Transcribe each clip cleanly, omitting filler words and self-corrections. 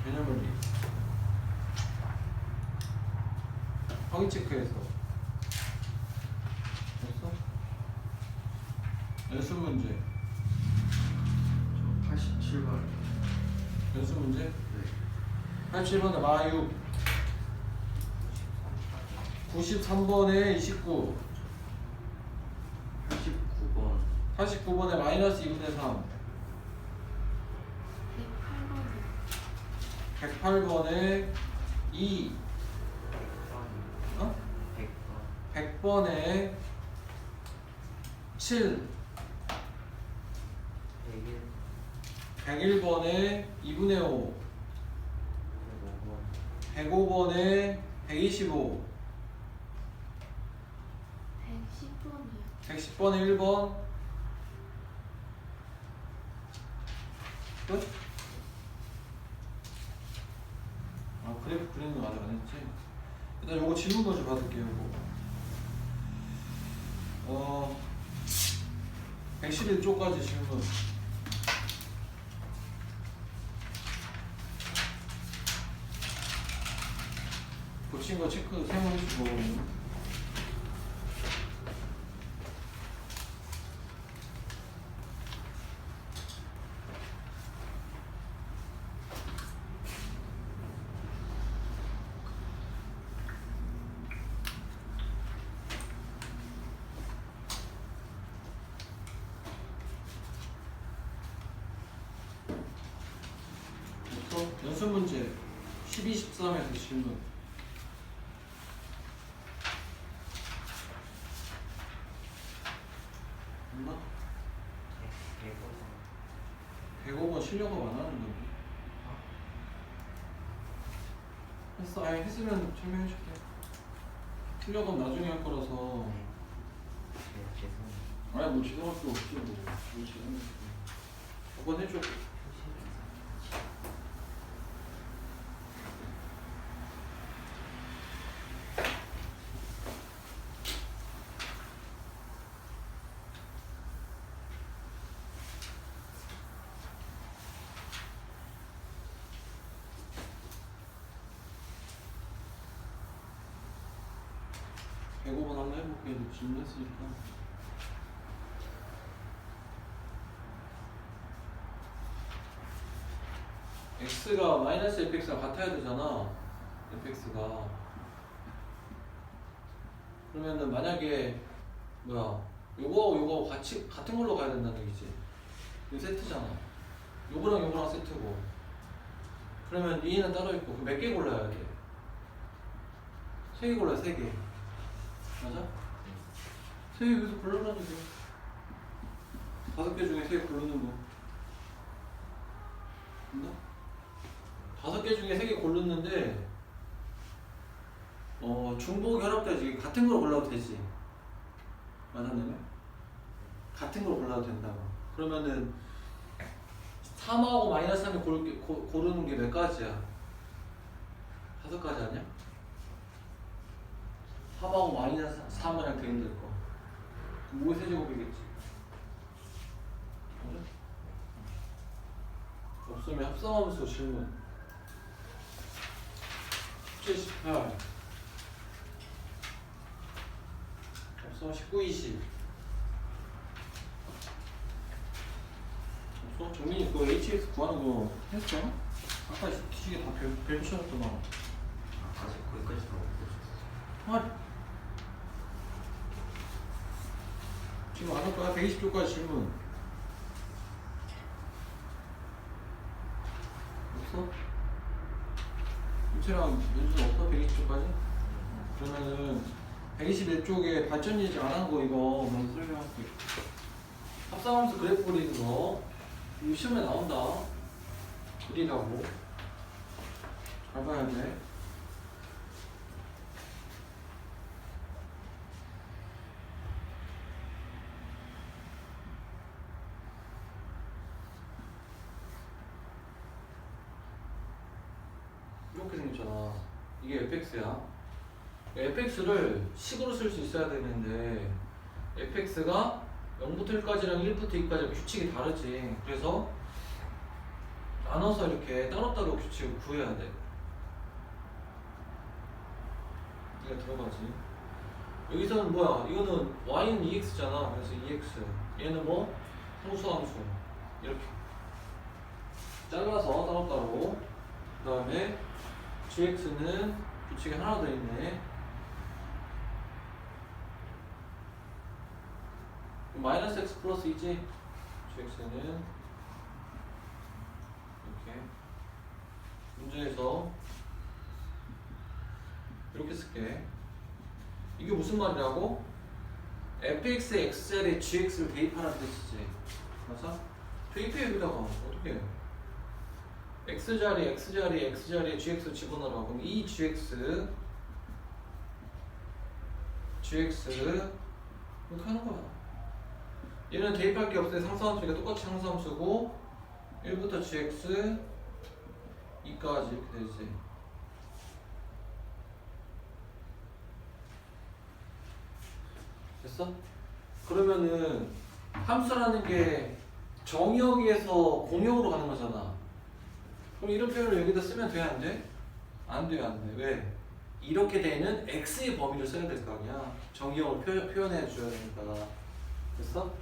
개념원리 확인 체크해서 됐어? 연습 문제 저 87번. 연습 문제? 네. 87번에 마유 93번에 29 89번. 49번에 마이너스 2분의 3 108번에 2 어? 100번. 100번에 7 101. 101번에 2분의 5 105번에 125 110번이요. 110번에 1번 끝? 아 그래프 그리는 거 아직 안 했지? 일단 요거 질문 먼저 받을게요. 요거 111쪽까지 질문. 고친 거 체크 사용해주고. 연습 문제 12, 13에서 질문. 없나? 105번 실력업 안 하는데. 했어? 아니 했으면 설명해줄게. 실력업 나중에 할 거라서. 아니 뭐 지성할 수 없지 뭐. 한번 해줘. 한번 해볼게. 너 질문했으니까. x가 마이너스 fx랑 같아야 되잖아. fx가. 그러면은 만약에 뭐야 요거하고 요거 같은 걸로 가야 된다는 얘기지. 이거 세트잖아. 요거랑 요거랑 세트고. 그러면 2는 따로 있고 몇 개 골라야 돼? 3개 골라야 3개. 맞아? 3개 여기서 골라라는 거. 5개 중에 3개 고르는 거. 맞나? 5개 중에 3개 고르는데 중복 결합되지. 같은 걸 골라도 되지. 맞았나요? 같은 걸 골라도 된다고. 그러면은 3하고 마이너스 3이 고르는 게 몇 가지야? 5가지 아니야? 4하고 마이너스 3이랑 대응될 거. 그럼 5의 세제곱이겠지. 맞아? 없으면 합성함수 질문. 78 없어? 19, 20 없어? 정민이 그거 HX 구하는 거 했어? 아까 기식에 다 별 붙여놨더만. 아직 거기까지 다 못 보셨어요. 아 지금 안 할 거야? 120쪽까지 질문 없어? 유채랑 연준 없어? 120쪽까지? 그러면은 121쪽에 발전 예지 안 한 거 이거 먼저 설명할게. 합성함수 그래프 그리는 거 이거 시험에 나온다. 그리라고 잘 봐야 돼. 이렇게 생겼잖아. 이게 fx야. fx를 식으로 쓸 수 있어야 되는데 fx가 0부터 1까지랑 1부터 2까지 규칙이 다르지. 그래서 나눠서 이렇게 따로따로 규칙을 구해야 돼. 이게 들어가지. 여기서는 뭐야? 이거는 y는 2x잖아. 그래서 2x. 얘는 뭐? 상수함수. 이렇게 잘라서 따로따로. 그 다음에 gx는 규칙이 하나 더 있네. 마이너스 x 플러스 2지? gx는 이렇게 문제에서 이렇게 쓸게. 이게 무슨 말이라고? fx에 x자리에 gx를 대입하라는 뜻이지. 맞아? 대입해 여기다가 어떻게 해? x자리에 gx를 집어넣으라고. 그럼 이 gx 이렇게 하는 거야. 얘는 대입할 게 없어요. 상수함수니까 똑같이 상수함수고 1부터 gx 2까지 이렇게 되지. 됐어? 그러면은 함수라는 게 정의역에서 공역으로 가는 거잖아. 그럼 이런 표현을 여기다 쓰면 돼? 안 돼? 안 돼요, 안 돼. 왜? 이렇게 되는 x의 범위를 써야 될 거 아니야. 정의역을 표현해 줘야 되니까. 됐어?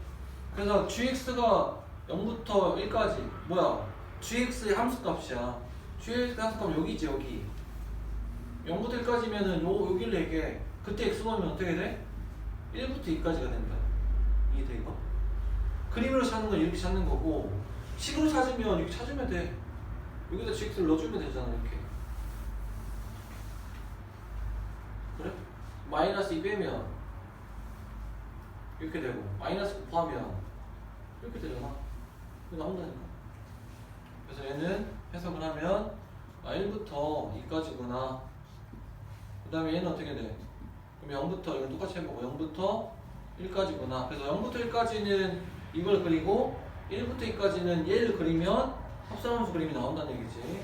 그래서 gx가 0부터 1까지 뭐야? gx의 함수값이야. gx의 함수값 여기지, 여기. 0부터 1까지면은 여기를 얘기해. 그때 x 범위는 어떻게 돼? 1부터 2까지가 된다. 이해돼 이거? 그림으로 찾는 건 이렇게 찾는 거고 식으로 찾으면 이렇게 찾으면 돼. 여기다 gx를 넣어주면 되잖아. 이렇게. 그래? 마이너스 2 빼면 이렇게 되고 마이너스 곱하면 이렇게 되잖아. 이거 나온다니까. 그래서 얘는 해석을 하면 1부터 2까지구나. 그 다음에 얘는 어떻게 돼? 그럼 0부터 이건 똑같이 해보고 0부터 1까지구나. 그래서 0부터 1까지는 이걸 그리고 1부터 2까지는 얘를 그리면 합산함수 그림이 나온다는 얘기지.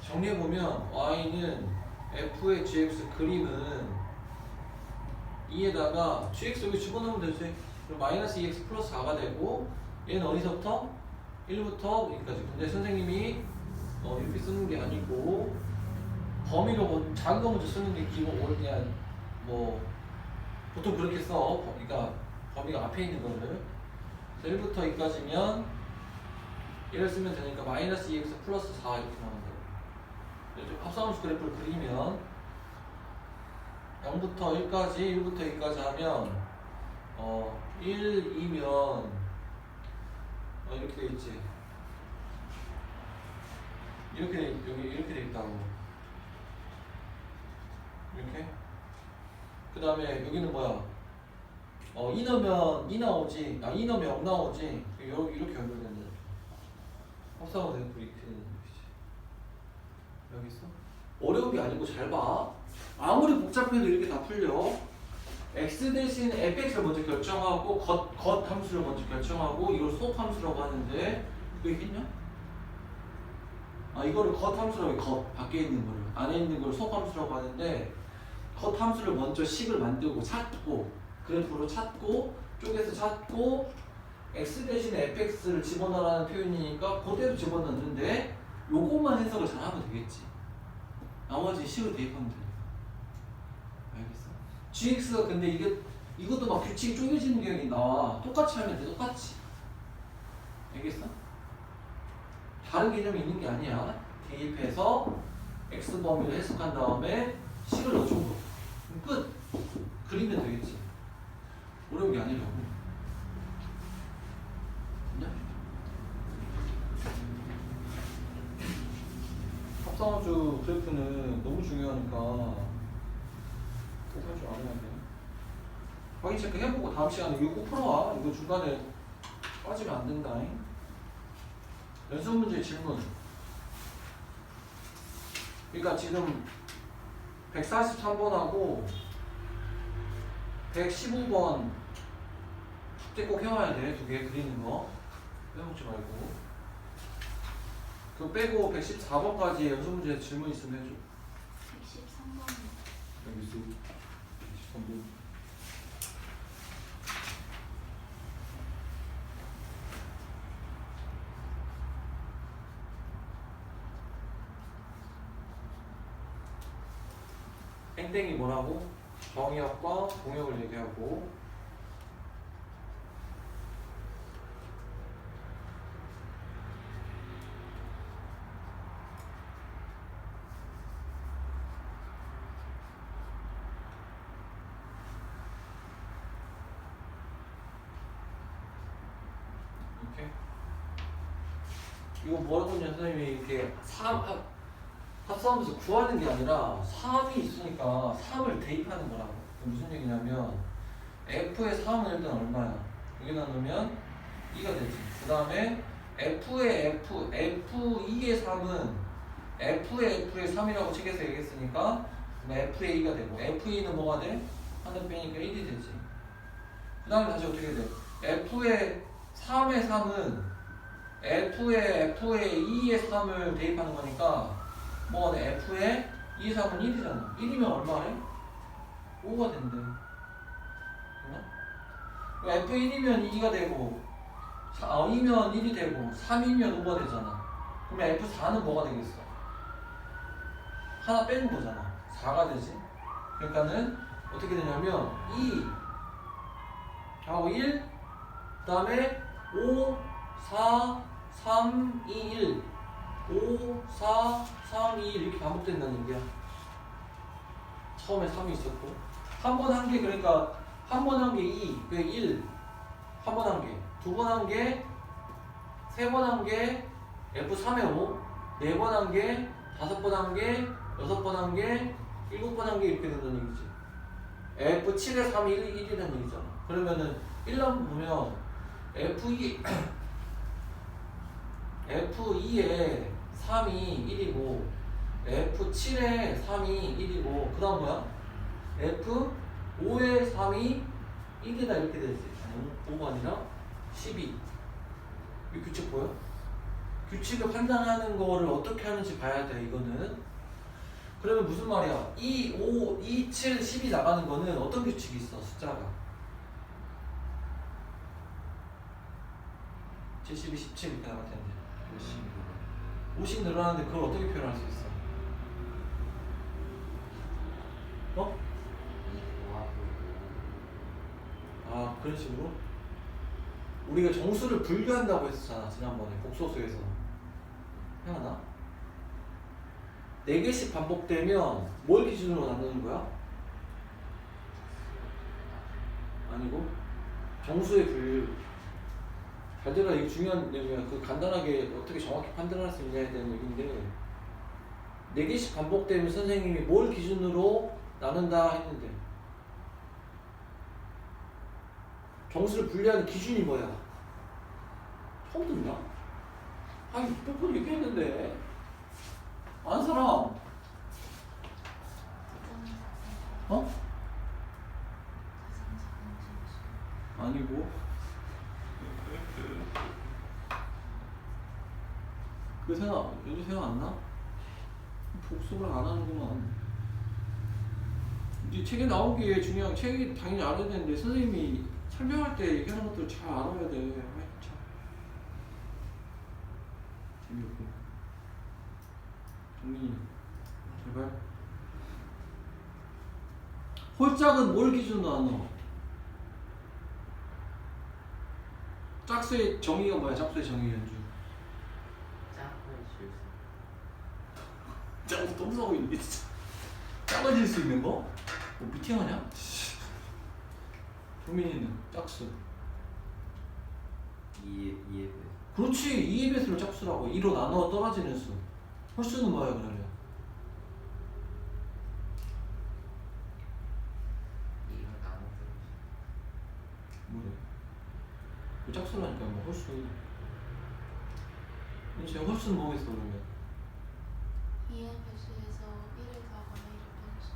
정리해보면 y는 f의 gx 그림은 2에다가 gx 여기 집어넣으면 되지. 그럼 마이너스 2x 플러스 4가 되고 얘는 어디서부터? 1부터 2까지. 근데 선생님이 이렇게 쓰는 게 아니고 범위로 작은 거 먼저 쓰는 게 기본 그냥 뭐 보통 그렇게 써. 그러니까 범위가 앞에 있는 거를. 1부터 2까지면 얘를 쓰면 되니까 마이너스 2x 플러스 4 이렇게 나온다. 합성함수 그래프를 그리면 0부터 1까지 1부터 2까지 하면 1, 2면 이렇게 돼 있지. 이렇게 여기 이렇게 돼 있다고. 이렇게. 그 다음에 여기는 뭐야? 2 넣으면 2 나오지. 2 넣으면 0 나오지. 이렇게 연결된다. 합성하면 되는 거 이렇게 되는 거지. 여기 있어? 어려운 게 아니고 잘 봐. 아무리 복잡해도 이렇게 다 풀려. x 대신 fx를 먼저 결정하고 겉 함수를 먼저 결정하고 이걸 속 함수라고 하는데 그거 있겠냐? 이거를 겉 함수라고 해. 겉 밖에 있는 거를 안에 있는 걸 속 함수라고 하는데 겉 함수를 먼저 식을 만들고 찾고 그래프로 찾고 쪼개서 찾고 x 대신에 fx를 집어넣으라는 표현이니까 그대로 집어넣는데 요것만 해석을 잘하면 되겠지. 나머지 식을 대입하면 돼. 알겠어? gx가 근데 이것도 막 규칙이 쪼개지는 경향이 나와. 똑같이 하면 돼. 똑같이. 알겠어? 다른 개념이 있는 게 아니야. 대입해서 x 범위를 해석한 다음에 식을 넣어준 거. 끝. 그리면 되겠지. 어려운 게 아니라고. 됐냐? 합성함수 그래프는 너무 중요하니까 꼭 할 줄 알아야 돼. 확인 체크 해보고 다음 시간에 이거 꼭 풀어와. 이거 중간에 빠지면 안 된다잉. 연습 문제 질문. 그러니까 지금 143번하고 115번 숙제 꼭 해와야 돼. 2개 그리는 거 빼먹지 말고. 그거 빼고 114번까지 연습 문제 질문 있으면 해줘. 땡땡이 뭐라고? 정의역과 동역을 얘기하고 이렇게 이거 뭐라고 했냐 선생님이 이렇게 합성하면서 구하는 게 아니라 3이 있으니까 3을 대입하는 거라고. 무슨 얘기냐면 F의 3은 일단 얼마야? 여기다 넣으면 2가 되지. 그 다음에 F의 F, F2의 3은 F의 3이라고 책에서 얘기했으니까 F의 2가 되고 F2는 뭐가 돼? 하나 빼니까 1이 되지. 그 다음에 다시 어떻게 돼? F의 3의 3은 F의 2의 3을 대입하는 거니까 뭐가 돼? F의 2의 3은 1이잖아. 1이면 얼마래? 5가 된대. F1이면 2가 되고 2면 1이 되고 3이면 5가 되잖아. 그러면 F4는 뭐가 되겠어? 하나 빼는 거잖아. 4가 되지. 그러니까는 어떻게 되냐면 2 하고 1 그 다음에 5 4 3 2 1 5 4 3 2 1 이렇게 반복된다는 얘기야. 처음에 3이 있었고 한 번 한 게 그러니까 한 번 한 게 2, 그 1, 한 번 한 게, 두 번 한 게, 세 번 한 게, F3에 5, 네 번 한 게, 다섯 번 한 게, 여섯 번 한 게, 일곱 번 한 게 이렇게 된다는 얘기지. F7에 3이 1이라는 얘기잖아. 그러면은 1번 보면 F2, F2에 3이 1이고, F7에 3이 1이고, 그 다음 뭐야? F5에 3이 1이다 이렇게 되지. 아니, 5가 아니라 12. 이 규칙 보여? 규칙을 판단하는 거를 어떻게 하는지 봐야 돼, 이거는. 그러면 무슨 말이야? 2, 5, 2, 7, 10이 나가는 거는 어떤 규칙이 있어, 숫자가? 72, 17 이렇게 나갈 텐데. 50 늘어나는데 그걸 어떻게 표현할 수 있어? 어? 아, 그런 식으로? 우리가 정수를 분류한다고 했었잖아, 지난번에 복소수에서. 생각나? 4개씩 반복되면 뭘 기준으로 나누는 거야? 아니고 정수의 분류. 잘 들어, 이거 중요한 얘기야. 그 간단하게 어떻게 정확히 판단할 수 있냐에 대한 얘기인데 4개씩 반복되면 선생님이 뭘 기준으로 나눈다 했는데 정수를 분류하는 기준이 뭐야? 처음 듣냐? 아니 몇 번 얘기했는데 아는 사람? 어? 아니고 그 생각 요즘 생각 안 나? 복습을 안 하는구만. 이제 책에 나온 게 중요한 책이 당연히 알아야 되는데 선생님이 설명할 때 얘기하는 것들 잘 알아야 돼. 아이, 참. 재미없고. 정민이 제발. 홀짝은 뭘 기준으로 나눠? 짝수의 정의가 뭐야? 짝수의 정의 연주. 짝수 똥 싸고 있는 게 진짜. 작아질 수 있는 거? 뭐 미팅하냐? 정민이는 짝수. 2의 배. 그렇지. 2의 배수를 짝수라고. 2로 나눠 떨어지는 수. 홀수는 뭐야 그러면? 2가 나눠 뭐래? 그 짝수라니까 뭐 홀수. 제 홀수는 뭐겠어 그러면? 2의 배수에서 1을 더하거나 1을 빼는 수.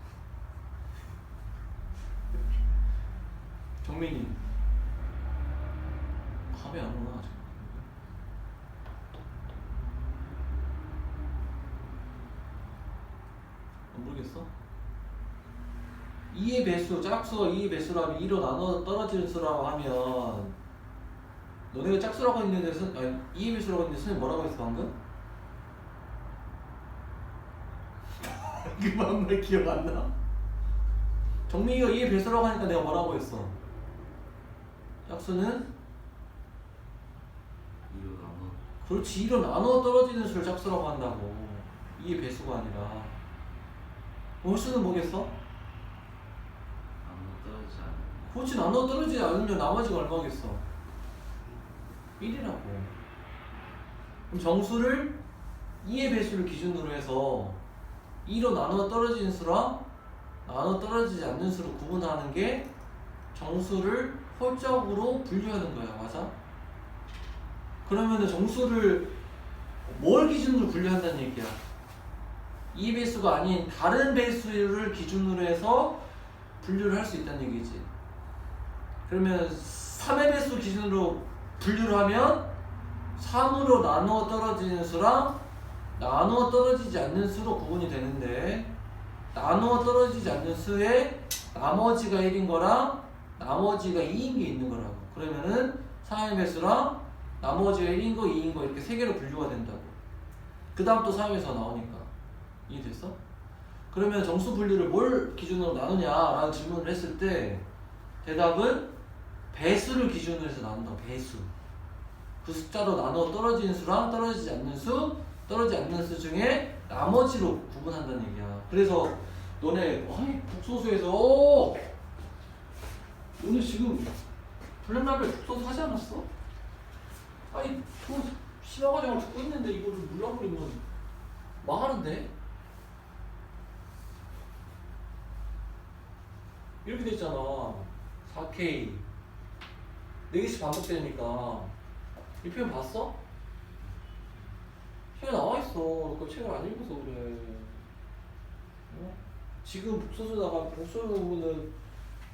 정민이 감이 안 오나 아직. 모르겠어? 2의 배수, 짝수가 2의 배수라면 2로 나눠 떨어지는 수라고 하면 너네가 짝수라고 했는데 아니 2의 배수라고 했는데 선생님 뭐라고 했어 방금? 그 말 기억 안 나? 정민이가 2의 배수라고 하니까 내가 뭐라고 했어? 짝수는 2로 나눠. 그렇지 2로 나눠 떨어지는 수를 짝수라고 한다고. 2의 배수가 아니라. 홀수는 뭐겠어? 나눠 떨어지지 않아. 그렇지 나눠 떨어지지 않으면 나머지가 얼마겠어? 1이라고. 그럼 정수를 2의 배수를 기준으로 해서 2로 나눠 떨어지는 수랑 나눠 떨어지지 않는 수로 구분하는 게 정수를 홀적으로 분류하는 거야. 맞아? 그러면은 정수를 뭘 기준으로 분류한다는 얘기야? 2 배수가 아닌 다른 배수를 기준으로 해서 분류를 할 수 있다는 얘기지. 그러면 3의 배수 기준으로 분류를 하면 3으로 나누어 떨어지는 수랑 나누어 떨어지지 않는 수로 구분이 되는데, 나누어 떨어지지 않는 수에 나머지가 1인 거랑 나머지가 2인 게 있는 거라고. 그러면은 3의 배수랑 나머지가 1인 거, 2인 거 이렇게 세 개로 분류가 된다고. 그 다음 또 3에서 나오니까. 이해됐어? 그러면 정수 분류를 뭘 기준으로 나누냐라는 질문을 했을 때 대답은 배수를 기준으로 해서 나눈다. 배수. 그 숫자로 나눠 떨어지는 수랑 떨어지지 않는 수, 떨어지지 않는 수 중에 나머지로 구분한다는 얘기야. 그래서 너네 국소수에서 너네 지금 블랙라벨 국소수 하지 않았어? 아니 그 심화과정을 듣고 있는데 이거를 몰라버리면 망하는데? 이렇게 됐잖아. 4K 4개씩 반복되니까 이 표현 봤어? 표현 나와있어. 너 책을 안 읽어서 그래. 어? 지금 복소수 부분은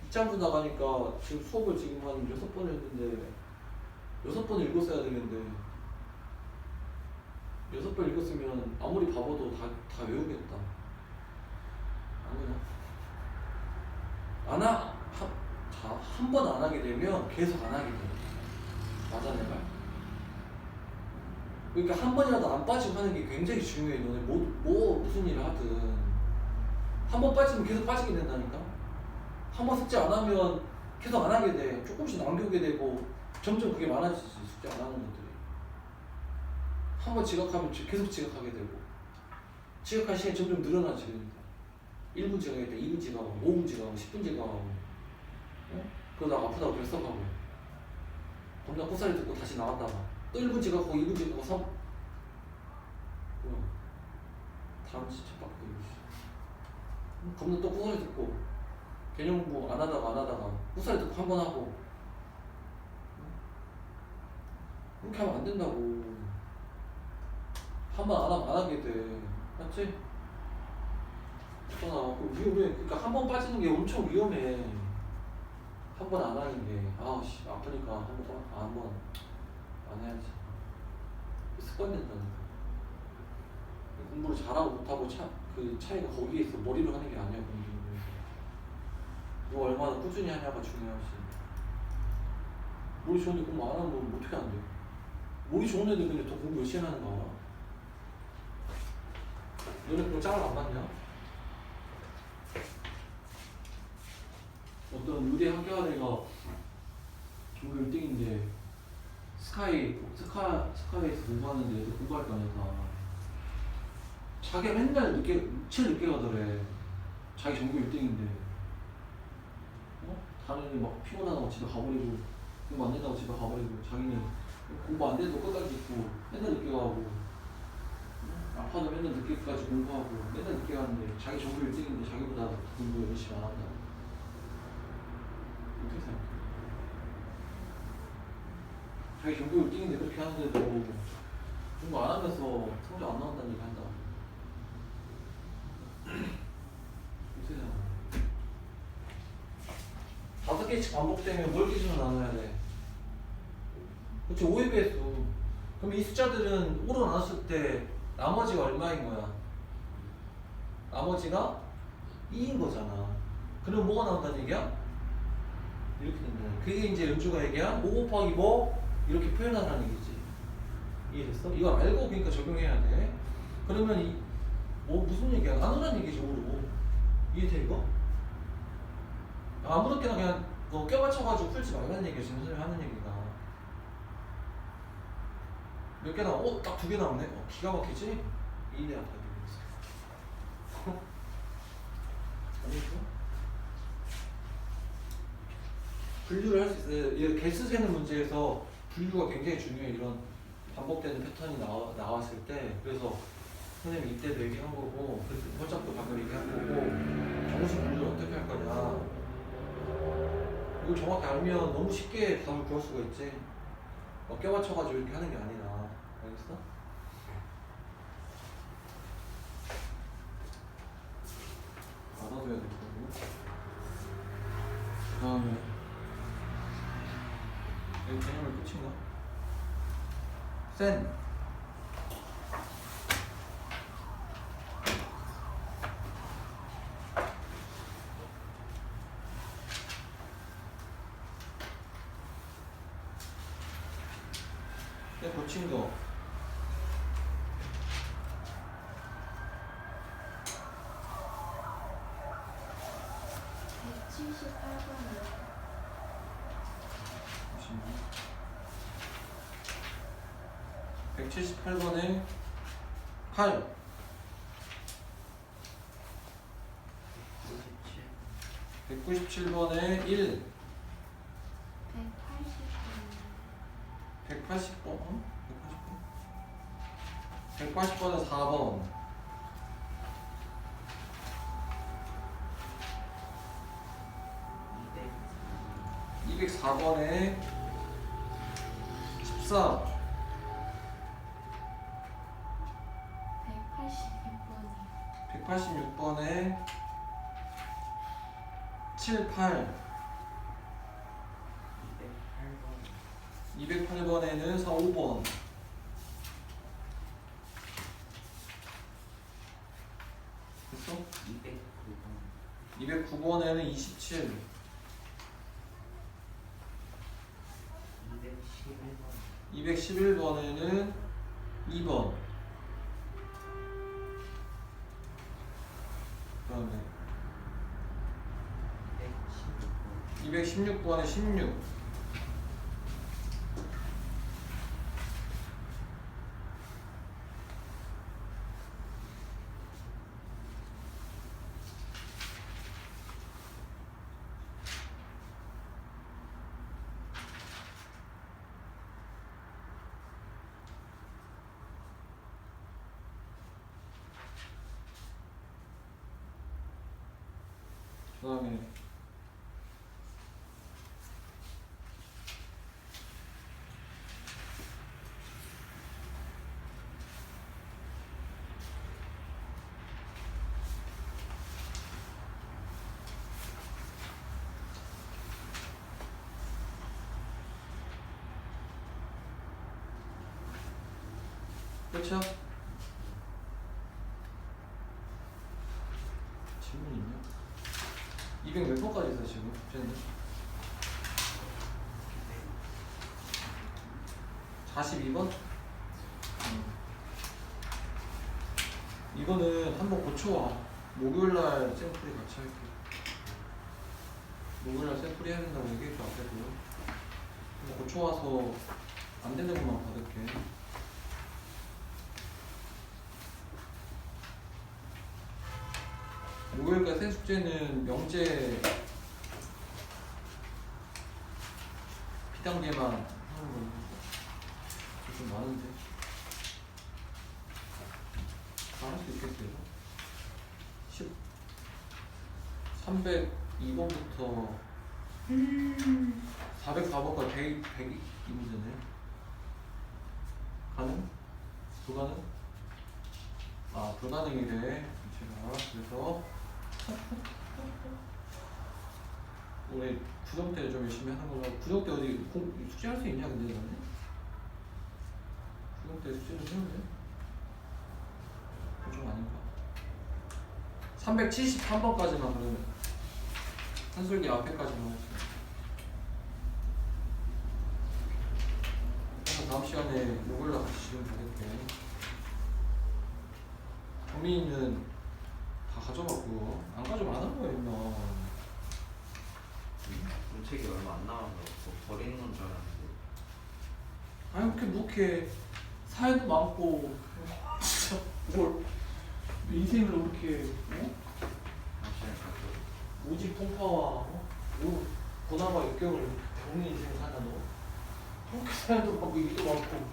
2장부 나가니까 지금 수업을 지금 한 6번 했는데 6번 읽었어야 되는데 6번 읽었으면 아무리 바보도 다 외우겠다. 아니야? 한 번 안 하게 되면 계속 안 하게 돼. 맞아, 내 말? 그러니까 한 번이라도 안 빠지고 하는 게 굉장히 중요해. 너네 무슨 일을 하든 한 번 빠지면 계속 빠지게 된다니까. 한 번 숙제 안 하면 계속 안 하게 돼. 조금씩 남겨오게 되고 점점 그게 많아지지. 숙제 안 하는 것들이. 한 번 지각하면 계속 지각하게 되고 지각할 시간이 점점 늘어나지. 1분 지각했다, 2분 지각하고 5분 지각하고 10분 지각하고 그러다가 아프다고 결석하고 겁나 코사리 듣고 다시 나왔다가 또 1분 지각하고 2분 지각하고 3 다음 진짜 빡고 겁나 또 코사리 듣고 개념 공부 안 하다가 코사리 듣고 한 번 하고 그렇게 하면 안 된다고. 한 번 안 하면 안 하게 돼. 맞지? 위험해. 그러니까 한 번 빠지는 게 엄청 위험해. 한 번 안 하는 게 아프니까 한 번 안 해야지. 습관된다니까. 공부를 잘하고 못하고 그 차이가 거기에 있어. 머리로 하는 게 아니야. 공부를. 너 얼마나 꾸준히 하냐가 중요하지. 머리 좋은데 공부 안 하면 너 어떻게 안 돼? 머리 좋은 애들 근데 더 공부 열심히 하는 거 알아? 너네 그거 짝을 안 맞냐? 어떤 의대 학교아내가 전교 1등인데 스카이에서 공부하는데 애들 공부할 거 아니야. 자기가 맨날 제일 늦게 가더래. 자기 전교 1등인데 다른 애들 막 피곤하다고 집에 가버리고 공부 안 된다고 집에 가버리고 자기는 공부 안 돼도 끝까지 있고 맨날 늦게 가고 아파도 맨날 늦게까지 공부하고 맨날 늦게 가는데 자기 전교 1등인데 자기보다 공부 열심히 안 한다. 어떻게 생각해? 자기 전교 1등인데 그렇게 하는데도 공부 안 하면서 성적 안 나온다는 얘기 한다. 어떻게 생각해? 5개씩 반복되면 뭘 기준으로 나눠야 돼? 그렇지, 5의 배수. 그럼 이 숫자들은 5로 나눴을 때 나머지가 얼마인 거야? 나머지가 2인 거잖아. 그럼 뭐가 나온다는 얘기야? 이렇게 된다. 그게 이제 연주가 얘기한 5 곱하기 뭐? 이렇게 표현하라는 얘기지. 이해됐어? 이거 알고 그러니까 적용해야 돼. 그러면 무슨 얘기야? 나누라는 얘기지, 5로. 이해돼, 이거? 아무렇게나 그냥 너 껴맞춰가지고 풀지 말라는 얘기야 지금 선생님이 하는 얘기가. 몇 개 나와? 딱 2개 나오네? 기가 막히지? 이네 아까 얘기했어. 아니죠? 분류를 할 수 있어요. 이 개수 세는 문제에서 분류가 굉장히 중요해. 이런 반복되는 패턴이 나왔을 때. 그래서 선생님이 이때도 얘기한 거고, 홀짝도 방금 얘기한 거고, 정식 분류를 어떻게 할 거냐. 이걸 정확히 알면 너무 쉽게 답을 구할 수가 있지. 껴맞춰가지고 이렇게 하는 게 아니라. 알겠어? 알아둬야 될 거고. 그 다음에 여기 개념을 끝인가? 센. 센 고친 거. 백 178번에 8. 197번에 1. 180번. 180번에 4번. 204번에 14. 186번에 7, 8. 208번에는 4, 5번. 됐어? 209번에는 27. 211번에는 2번. 그 다음에 216번에 16. 그 다음에 끝이야? 질문 있냐? 200 몇 번까지 있어 지금? 쟤는? 42번? 이거는 한번 고쳐와. 목요일날 샘플이 같이 할게. 목요일날 샘플이 해야 된다고 얘기했죠 앞에도. 한번 고쳐와서 안 되는 것만 받을게. 목요일까지 생 숙제는 명제 B단계만 하는 거니까 좀 많은데 다 할 수 있겠어요? 302번부터 404번까지 100이 문제네. 가능? 불가능? 아 불가능이래 제가. 그래서 올해 구정 때 좀 열심히 하는 거라. 구정 때 어디 숙제할 수 있냐 근데 너네? 구정 때 숙제 좀 해야 돼? 그건 좀 아닌가? 373번까지만 그러면 한술기 앞에까지만 할게. 그래서 다음 시간에 목요일날 같이 지금 받을게. 정민이는 다 가져갔고요. 안 가져면 안 한 거야 임마. 정책이 얼마 안 남아서 뭐 버리는 건 줄 알았는데. 아니 그렇게 뭐게 사회도 많고 진짜 뭘 인생을 그렇게 당신을 갖고 오직 풍파와 고난과 역경을 겪는 인생을 사냐 너? 그렇게 사회도 많고 일도 많고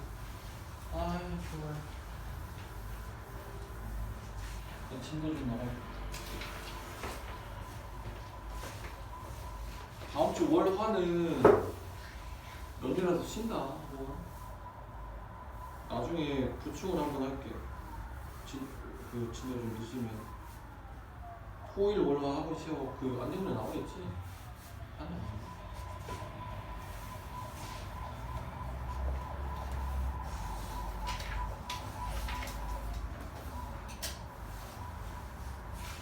아유 정말 나 진도 좀 나가야 다음 주 월 화는 연휴라서 쉰다 나중에 부축을 한번 할게 그 진도 좀 늦으면 토일 월화 하고 쉬어 그 안정면 나오겠지? 아니야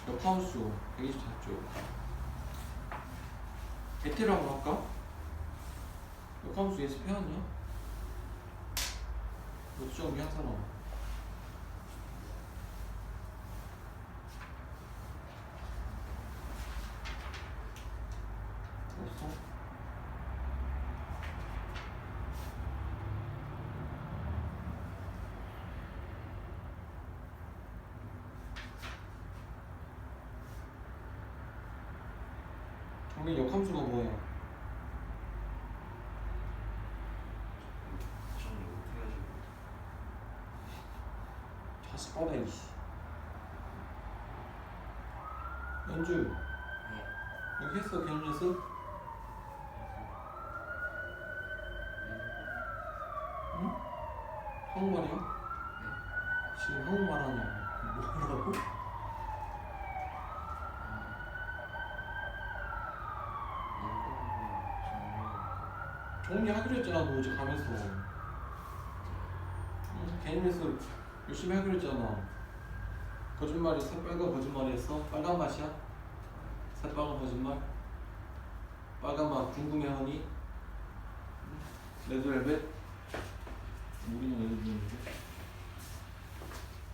역하우스 124쪽 베테랑 한번 할까? 역하우스 예습 해왔냐? 몇 점이 항상 나와 없어? 정민 역함수가 뭐야? 정리 못해가지고. 자식 뻔해 이씨 연주 네. 여기 했어 개념 연습? 응? 한국말이야? 지금 한국말 하냐? 뭐라고? 정리하기로 했잖아 너 어제 가면서 개념 연습 열심히 하기로 했잖아 거짓말이 새빨간 거짓말이 했어? 빨간 맛이야? 새빨간 거짓말? 빨간 맛 궁금해하니? 레드벨벳? 우리는 레드벨벳인데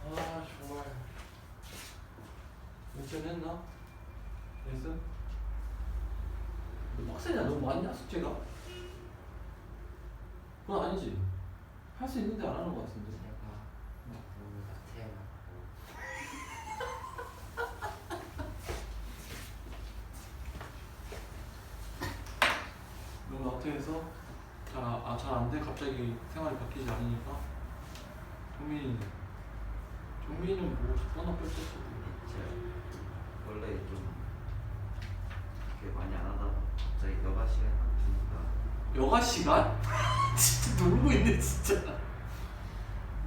아 정말 연습 했나? 연습? 너 빡세냐? 너무 많냐 숙제가? 그건 아니지 할 수 있는데 안 하는 것 같은데 제가 너무 나태해갖고. 너무 나태해서 잘 안 돼? 갑자기 생활이 바뀌지 않으니까 종민이는 뭐 뻔한 뺄쳤어 제가 원래 좀 그렇게 많이 안 하다가 갑자기 여가 시간 딱 주니까 여가 시간? 진짜 놀고 있네 진짜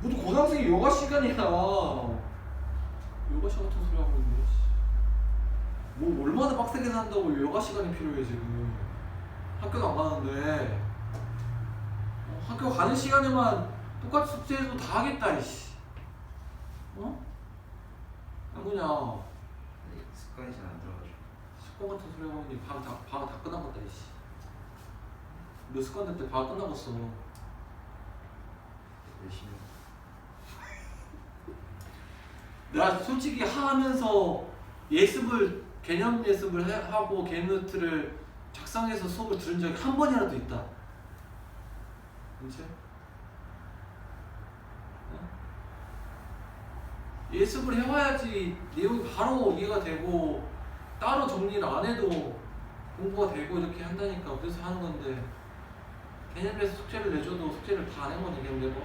모두 고등학생이 여가 시간이야 여가 시간 같은 소리 하고 있네 뭐 얼마나 빡세게 산다고 여가 시간이 필요해 지금 학교도 안 가는데 학교 가는 시간에만 똑같이 숙제해도 다 하겠다 이씨 어? 그냥 습관이 잘 안 들어가지고. 습관 같은 소리 하고 있니 방학 다 끝나갔다 이씨 너 습관 될 때 방학 끝나갔어 열심히 내가 솔직히 하면서 예습을 개념 예습을 하고 개념 노트를 작성해서 수업을 들은 적이 한 번이라도 있다. 그치? 어? 예습을 해와야지 내용이 바로 이해가 되고 따로 정리를 안 해도 공부가 되고 이렇게 한다니까. 그래서 하는 건데 개념에서 숙제를 내줘도 숙제를 다 안 해보니 개념 내고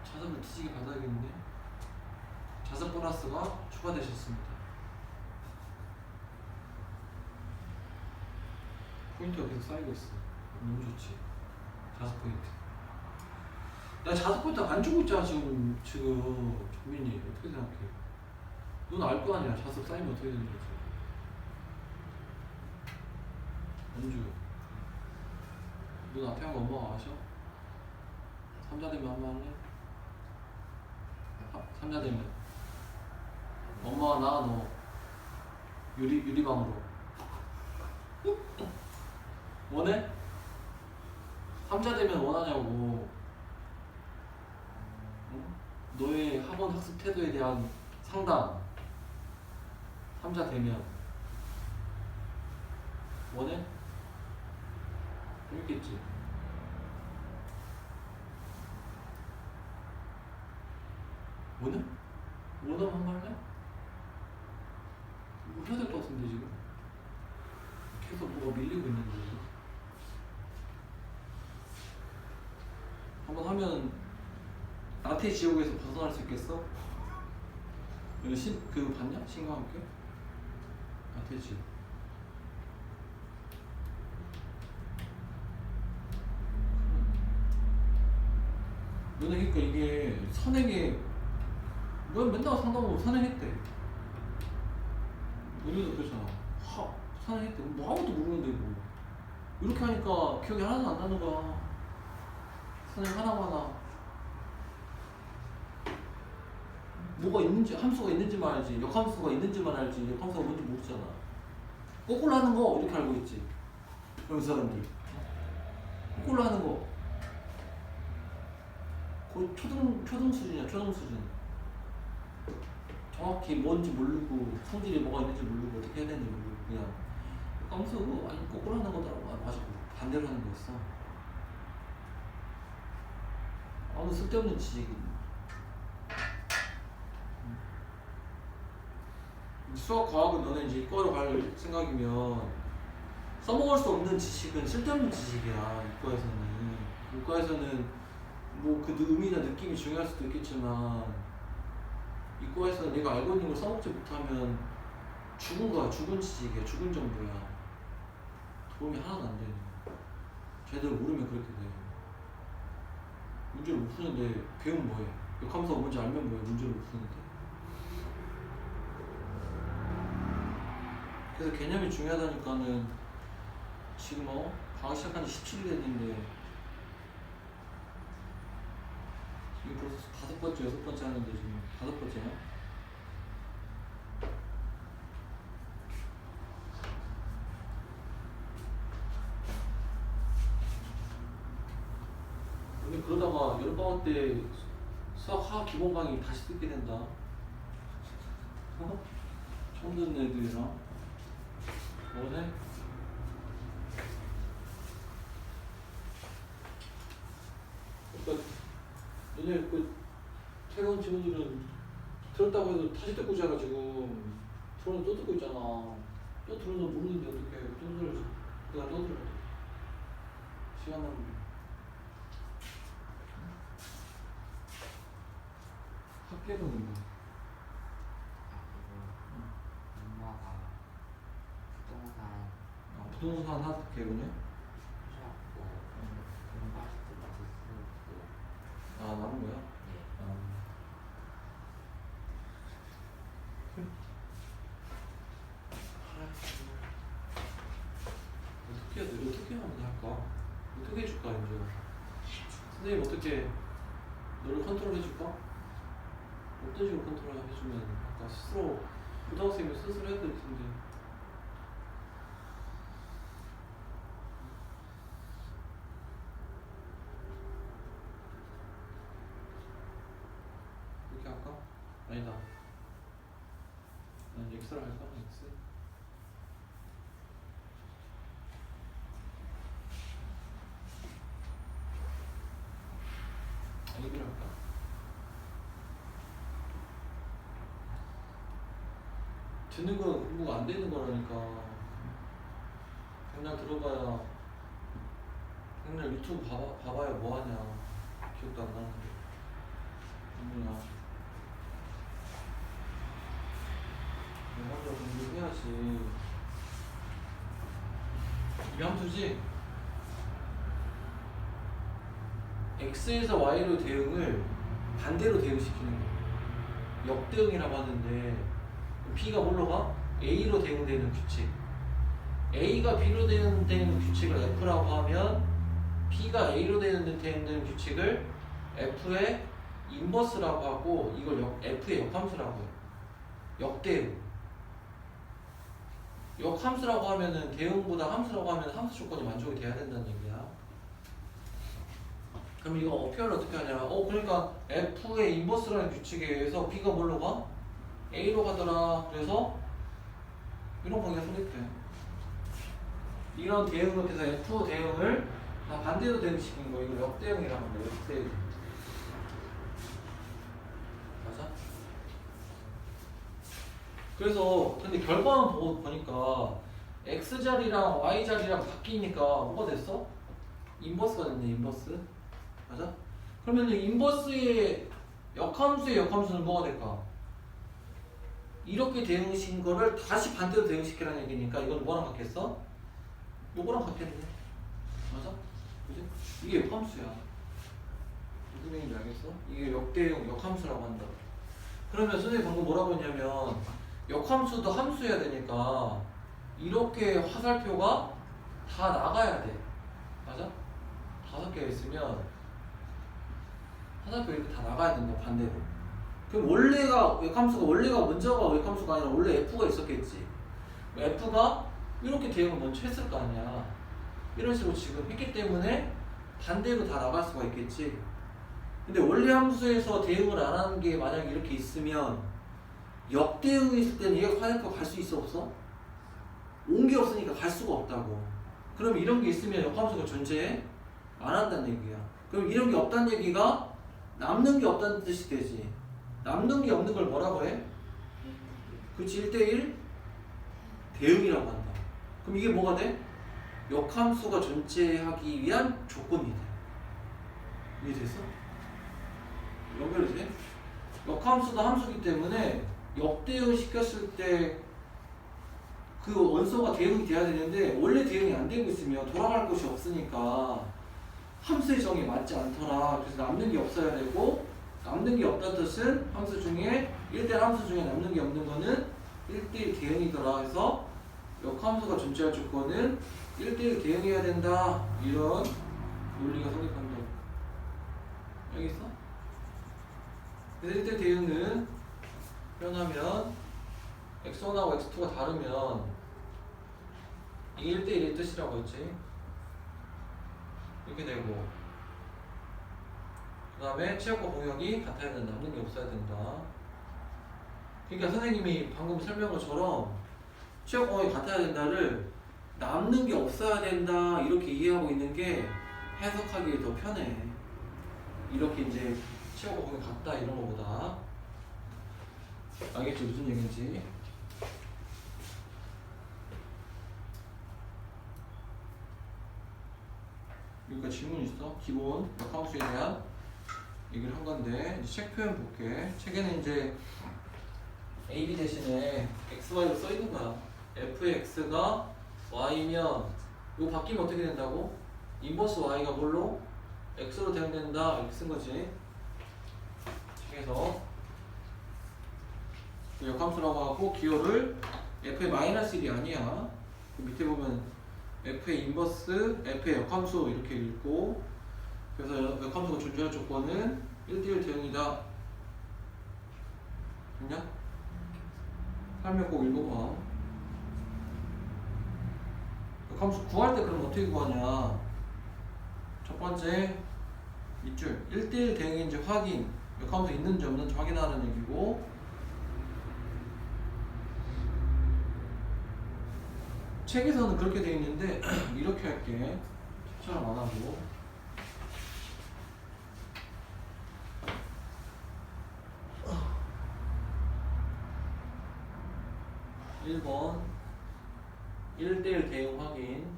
자습을 뒤지게 받아야겠는데 자습 보너스가 추가되셨습니다. 포인트가 계속 쌓이고 있어. 너무 좋지. 자습 포인트. 나 자습 포인트 안 주고 있잖아 지금 정민이. 어떻게 생각해? 넌 알 거 아니야. 자습 쌓이면 어떻게 되는 거지? 연주. 너 나태한 거 엄마가 아셔? 3자 되면 한번 할래? 3자 되면 엄마가 나 너 유리방으로 원해? 3자 되면 원하냐고. 응? 너의 학원 학습 태도에 대한 상담 3자 되면 원해? 재밌겠지? 원해? 원하면 한번 할래? 이거 해야 될 것 같은데 지금 계속 뭐가 밀리고 있는데 지금. 한번 하면 나태의 지옥에서 벗어날 수 있겠어? 이거 그거 봤냐? 신과 함께? 나태의 지옥. 너네 그러니까 이게 선행에 너 맨날 상담하고 선행했대. 우리도 그렇잖아. 선행했대. 뭐 아무것도 모르는데 뭐 이렇게 하니까 기억이 하나도 안 나는 거야. 선행 하나하나 뭐가 있는지, 함수가 있는지만 알지, 역함수가 있는지만 알지, 역함수가 뭔지 모르잖아. 거꾸로 하는 거 이렇게 알고 있지. 그런 사람들 거꾸로 하는 거 거의 초등 수준이야. 초등 수준. 정확히 뭔지 모르고 성질이 뭐가 있는지 모르고 어떻게 해야 되는지 모르고 그냥 함수 아니 거꾸로 하는 거더라고. 아, 맞아, 반대로 하는 거였어. 아무 쓸데없는 지식이. 수학, 과학은 너네 이제 이과로 갈 생각이면 써먹을 수 없는 지식은 쓸데없는 지식이야. 이과에서는. 이과에서는 뭐 그 의미나 느낌이 중요할 수도 있겠지만 이과에서는 내가 알고 있는 걸 써먹지 못하면 죽은 거야. 죽은 지식이야. 죽은 정보야. 도움이 하나도 안 되는 거야. 제대로 모르면 그렇게 돼. 문제를 못 푸는데 배우면 뭐해? 역함수가 뭔지 알면 뭐해? 문제를 못 푸는데. 그래서 개념이 중요하다니까는 지금 방학 시작한 지 17일 됐는데 지금 벌써 5번째, 6번째 하는데 지금 5번째야? 근데 그러다가 여름방학 때 수학 화학 기본 강의 다시 듣게 된다. 처음 듣는 애들이랑 뭐네? 그러니까 얘네 그 새로운 친구들은 들었다고 해도 다시 듣고 있잖아. 지금 들어는 또 듣고 있잖아. 또 들어도 모르는데 어떻게 또 들어야지. 내가 또 들어. 시간 낭비. 학계론은 뭐? 엄마가 부동산 부동산 학계론이야? 하셨고 공부하실 때 맞을 쓰고 아, 나온 거야? 네. 어떻게 해야 돼? 어떻게 하면 할까? 어떻게 해줄까, 이제? 선생님 어떻게 너를 컨트롤 해줄까? 어떤 식으로 컨트롤 해주면 아까 스스로 고등학생이면 스스로 해야 될 텐데. 이렇게 할까? 아니다. 난 엑스를 할까? 엑스? A를 할까? 듣는 건 공부가 안 되는 거라니까. 맨날 들어봐야, 맨날 유튜브 봐봐야 뭐하냐. 기억도 안 나는데. 공부나. 먼저 공부해야지. 이게 함수지? X에서 Y로 대응을 반대로 대응시키는 거야. 역대응이라고 하는데 B가 뭘로 가? A로 대응되는 규칙. A가 B로 대응되는 규칙을 F라고 하면 B가 A로 대응되는 규칙을 F의 인버스라고 하고 이걸 F의 역함수라고 해요. 역대응. 역함수라고 하면은 대응보다 함수라고 하면 함수 조건이 만족이 돼야 된다는 얘기야. 그럼 이거 표현을 어떻게 하냐? 그러니까 F의 인버스라는 규칙에 의해서 B가 뭘로 가? A로 가더라. 그래서 이런 관계가 성립돼. 이런 대응을 해서 F 대응을 다 반대로 대응시킨 거 이걸 역대응이라고 합니다. 역대응. 맞아? 그래서 근데 결과만 보니까 X자리랑 Y자리랑 바뀌니까 뭐가 됐어? 인버스가 됐네. 인버스. 맞아? 그러면 인버스의 역함수의 역함수는 뭐가 될까? 이렇게 대응시킨 거를 다시 반대로 대응시키라는 얘기니까 이건 뭐랑 같겠어? 요거랑 같겠네. 맞아? 그지? 이게 역함수야. 무슨 얘기인지 알겠어? 이게 역대용 역함수라고 한다. 그러면 선생님이 방금 뭐라고 했냐면 역함수도 함수여야 되니까 이렇게 화살표가 다 나가야 돼. 맞아? 5개가 있으면 화살표 이렇게 다 나가야 된다. 반대로. 그럼 원래가 역함수가 원래가 먼저가 역함수가 아니라 원래 F가 있었겠지. F가 이렇게 대응을 먼저 했을 거 아니야. 이런 식으로 지금 했기 때문에 반대로 다 나갈 수가 있겠지. 근데 원래 함수에서 대응을 안 하는 게 만약에 이렇게 있으면 역대응이 있을 때는 얘가 화살표가 갈 수 있어 없어? 온 게 없으니까 갈 수가 없다고. 그럼 이런 게 있으면 역함수가 존재해? 안 한다는 얘기야. 그럼 이런 게 없다는 얘기가 남는 게 없다는 뜻이 되지. 남는 게 없는 걸 뭐라고 해? 그치, 1대1 대응이라고 한다. 그럼 이게 뭐가 돼? 역함수가 존재하기 위한 조건이 돼. 이해됐어? 연결이 돼? 역함수도 함수기 때문에 역대응 시켰을 때 그 원소가 대응이 돼야 되는데 원래 대응이 안 되고 있으면 돌아갈 곳이 없으니까 함수의 정의에 맞지 않더라. 그래서 남는 게 없어야 되고, 남는 게 없다는 뜻은 함수 중에 1대1 함수 중에 남는 게 없는 거는 1대1 대응이더라. 해서 역함수가 존재할 조건은 1대1 대응해야 된다. 이런 논리가 성립한다. 알겠어? 그래서 1대1 대응은 표현하면 x1하고 x2가 다르면 이게 1대1의 뜻이라고 했지. 이렇게 되고, 그 다음에 취약과 공역이 같아야 된다. 남는 게 없어야 된다. 그러니까 선생님이 방금 설명한 것처럼 취약 공역이 같아야 된다를 남는 게 없어야 된다 이렇게 이해하고 있는 게 해석하기에 더 편해. 이렇게 이제 취약과 공역이 같다 이런 거보다. 알겠지? 무슨 얘기인지. 여기가 질문 있어? 기본 역함수에 대한 얘기를 한 건데 이제 책 표현 볼게. 책에는 이제 AB 대신에 XY로 써 있는 거야. fx가 y면 이거 바뀌면 어떻게 된다고? 인버스 y가 뭘로? x로 대응된다 이렇게 쓴 거지. 책에서 역함수라고 하고 기호를 f의 -1이 아니야. 그 밑에 보면 f의 인버스, f의 역함수 이렇게 읽고, 그래서 역함수가 존재할 조건은 1대1 대응이다. 됐냐? 설명 꼭 읽어봐. 역함수 구할 때 그럼 어떻게 구하냐? 첫 번째 밑줄 1대1 대응인지 확인, 역함수 있는지 없는지 확인하는 얘기고, 책에서는 그렇게 되어 있는데 이렇게 할게. 책처럼 안 하고. 어. 1번 1대1 대응 확인.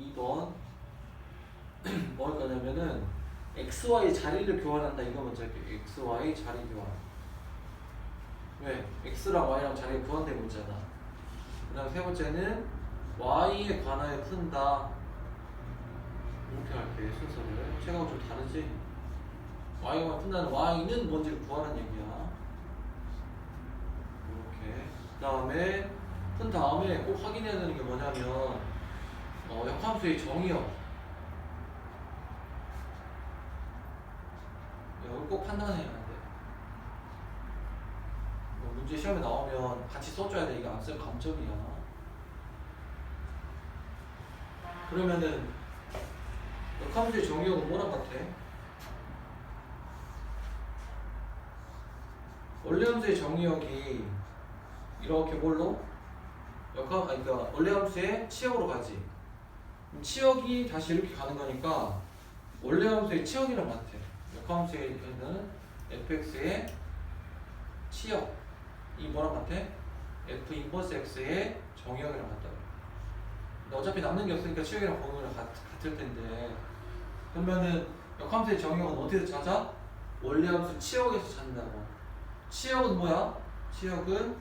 2번 뭐 할 거냐면은 XY 자리를 교환한다. 이거 먼저 할게. XY 자리 교환. 왜? X랑 Y랑 자리가 교환되고 있잖아. 그 다음 세 번째는 Y에 관하여 푼다. 이렇게 할게. 순서를. 책하고 좀 다르지? Y에 관하여 푼다는 Y는 뭔지를 구하라는 얘기야. 이렇게. 그 다음에 푼 다음에 꼭 확인해야 되는 게 뭐냐면 역함수의 정의역. 이걸 꼭 판단해야 돼. 문제 시험에 나오면 같이 써줘야 돼. 이거 안 쓰면 감점이야. 그러면은 역함수의 정의역은 뭐랑 같아? 원래 함수의 정의역이 이렇게 뭘로? 그러니까 원래 함수의 치역으로 가지. 그럼 치역이 다시 이렇게 가는 거니까 원래 함수의 치역이랑 같아. 역함수에는 fx의 치역 이 뭐랑 같아? f 인버스 x의 정의역이랑 같다. 근데 어차피 남는 게 없으니까 치역이랑 범위랑 같을 텐데 그러면은 역함수의 정의역은 어디서 찾아? 원래 함수 치역에서 찾는다고. 치역은 뭐야? 치역은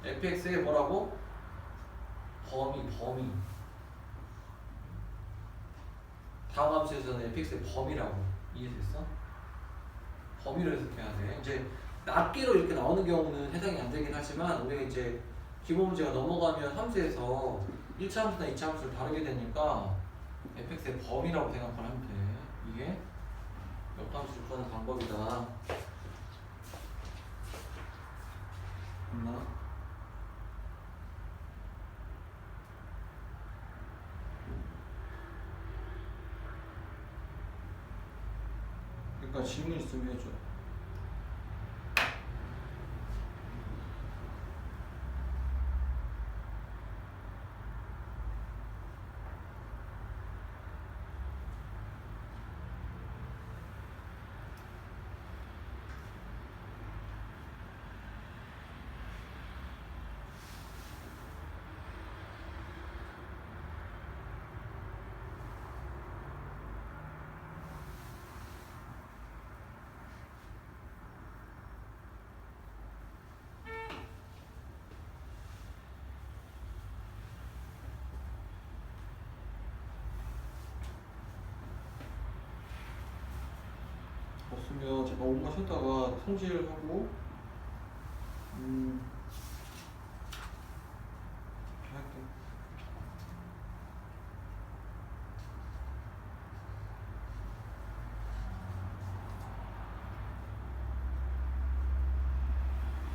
fx의 뭐라고? 범위. 다음 함수에서는 fx의 범위라고. 이해됐어? 범위를 해석해야 돼. 이제 낱개로 이렇게 나오는 경우는 해당이 안 되긴 하지만 우리가 이제 기본 문제가 넘어가면 함수에서 1차 함수나 2차 함수를 다르게 되니까 fx의 범위라고 생각을 하면 돼. 이게 역함수를 구하는 방법이다. 맞나? 그러니까 질문 있으면 해줘. 없으면 잠깐 5분만 쉬었다가 성질하고 이렇게 할게.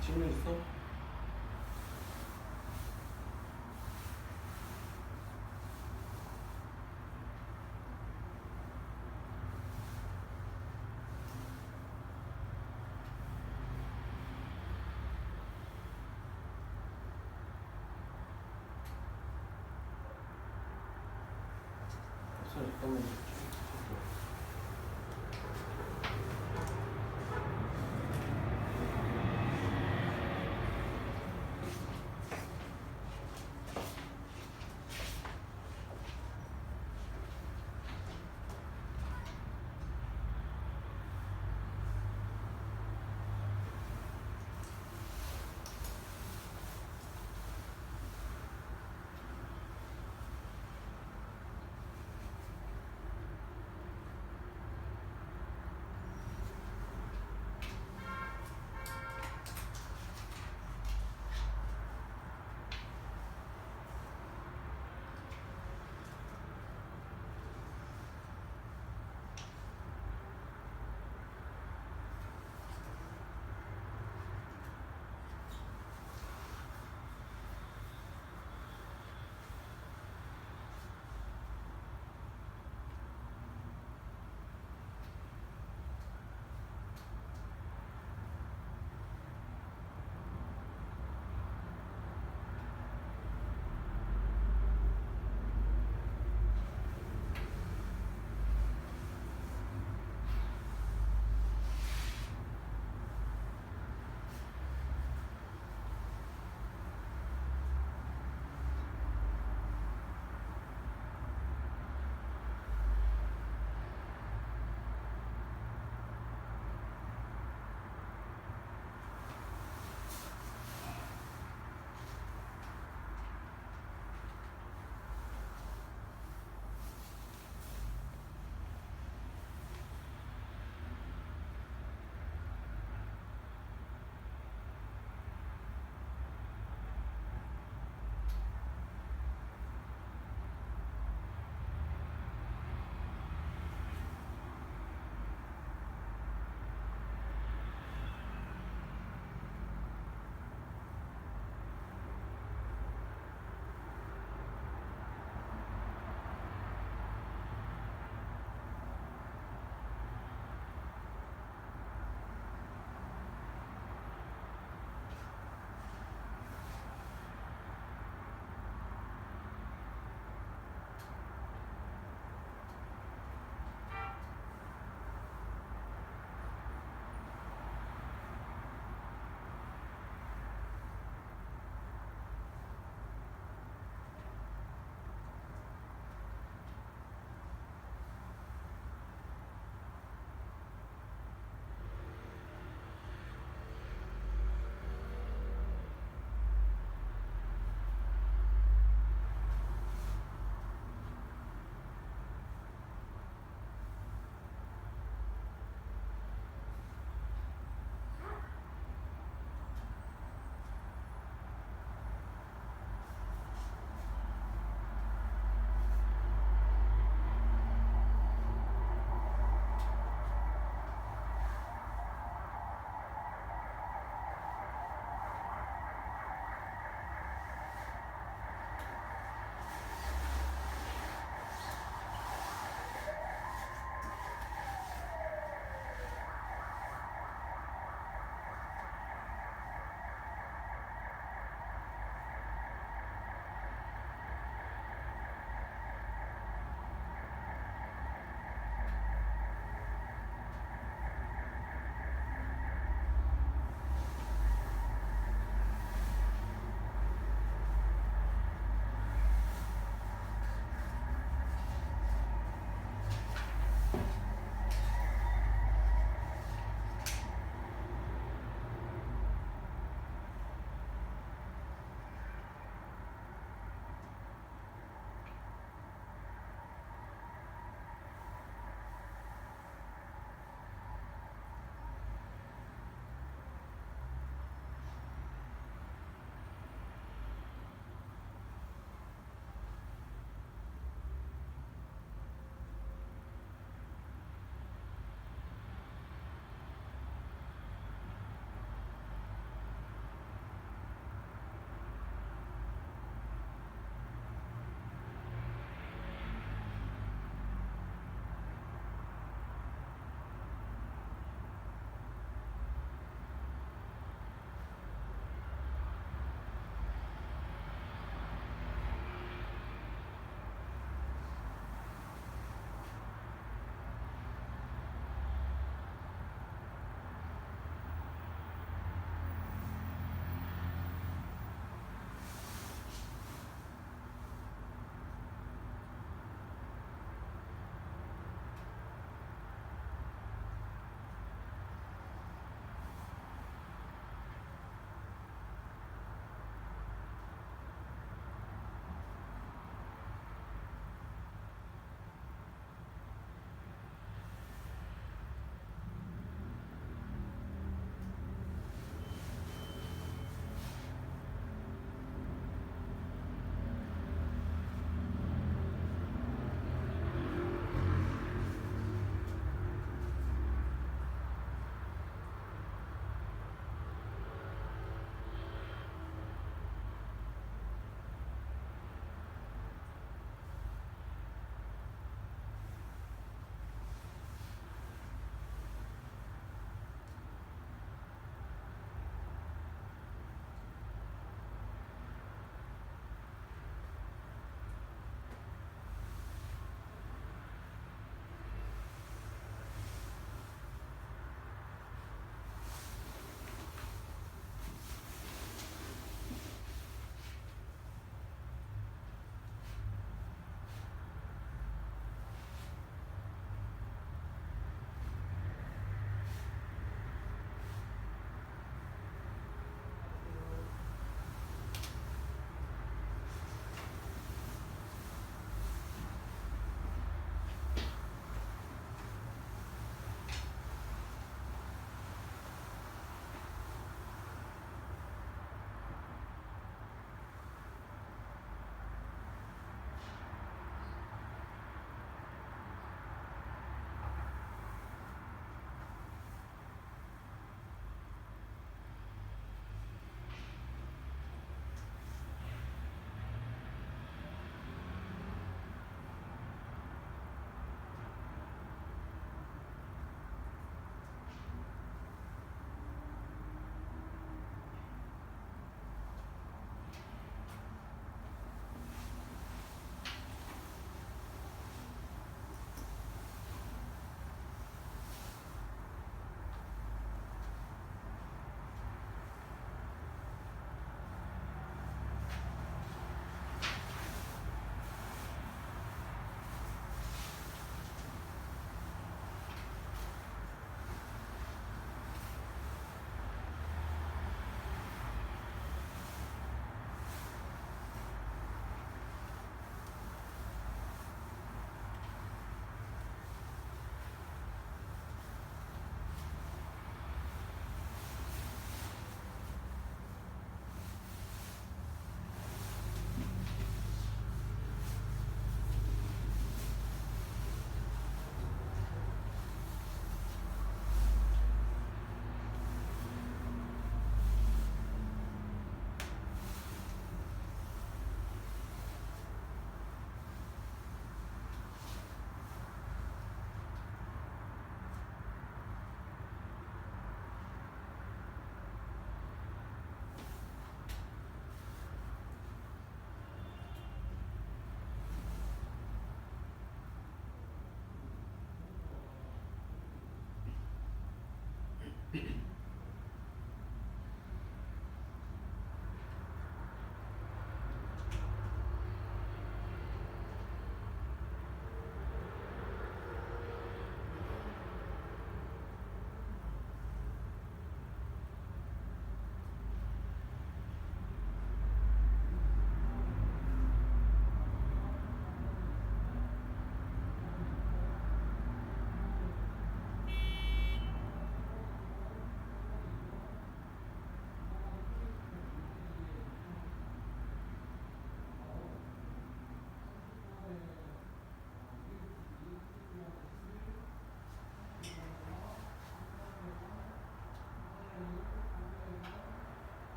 질문 있어? 없어 잠깐만.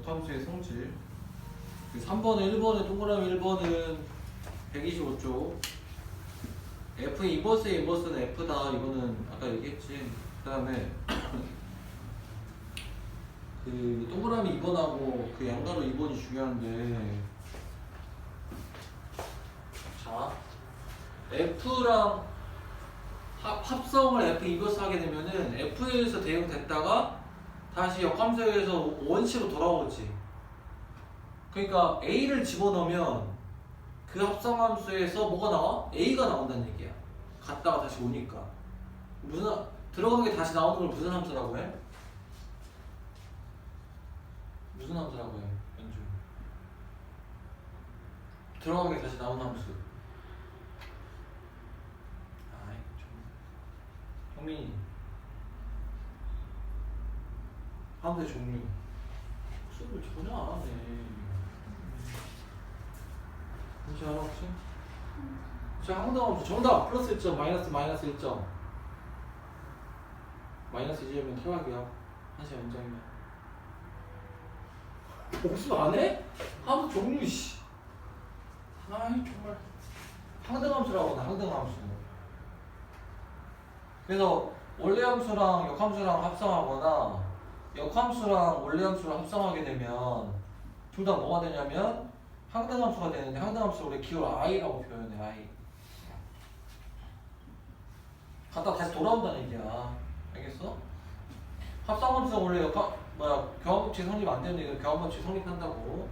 역함수의 성질. 3번에 1번에 동그라미 1번은 125쪽. F의 인버스의 인버스는 F다. 이거는 아까 얘기했지. 그 다음에 그 동그라미 2번하고 그 양가로 2번이 중요한데, 자 F랑 합성을 F 인버스 하게 되면은 F에서 대응됐다가 다시 역함수에서 원시로 돌아오지. 그러니까 A를 집어넣으면 그 합성함수에서 뭐가 나와? A가 나온다는 얘기야. 갔다가 다시 오니까. 무슨 들어간 게 다시 나오는 걸 무슨 함수라고 해? 무슨 함수라고 해? 연주. 들어간 게 다시 나오는 함수. 아이 좀. 형민이. 함수의 종류. 수업을 전혀 안 하네. 혹시 하나 혹시? 자, 항등함수 정답! 플러스 1점, 마이너스 1점. 마이너스 2점이면 탈락이야. 1시간 연장이면. 복수 안 해? 함수 종류, 씨. 아이, 정말. 항등함수라고 하다, 항등함수. 그래서 원래함수랑 역함수랑 합성하거나 역함수랑 원래함수를 합성하게 되면 둘 다 뭐가 되냐면 항등함수가 되는데, 항등함수를 우리 기호 i라고 표현해. i. 갔다 다시 돌아온다는 얘기야. 알겠어? 합성함수가 원래 교환법칙 성립 안 되는 얘기가 교환법칙 성립한다고.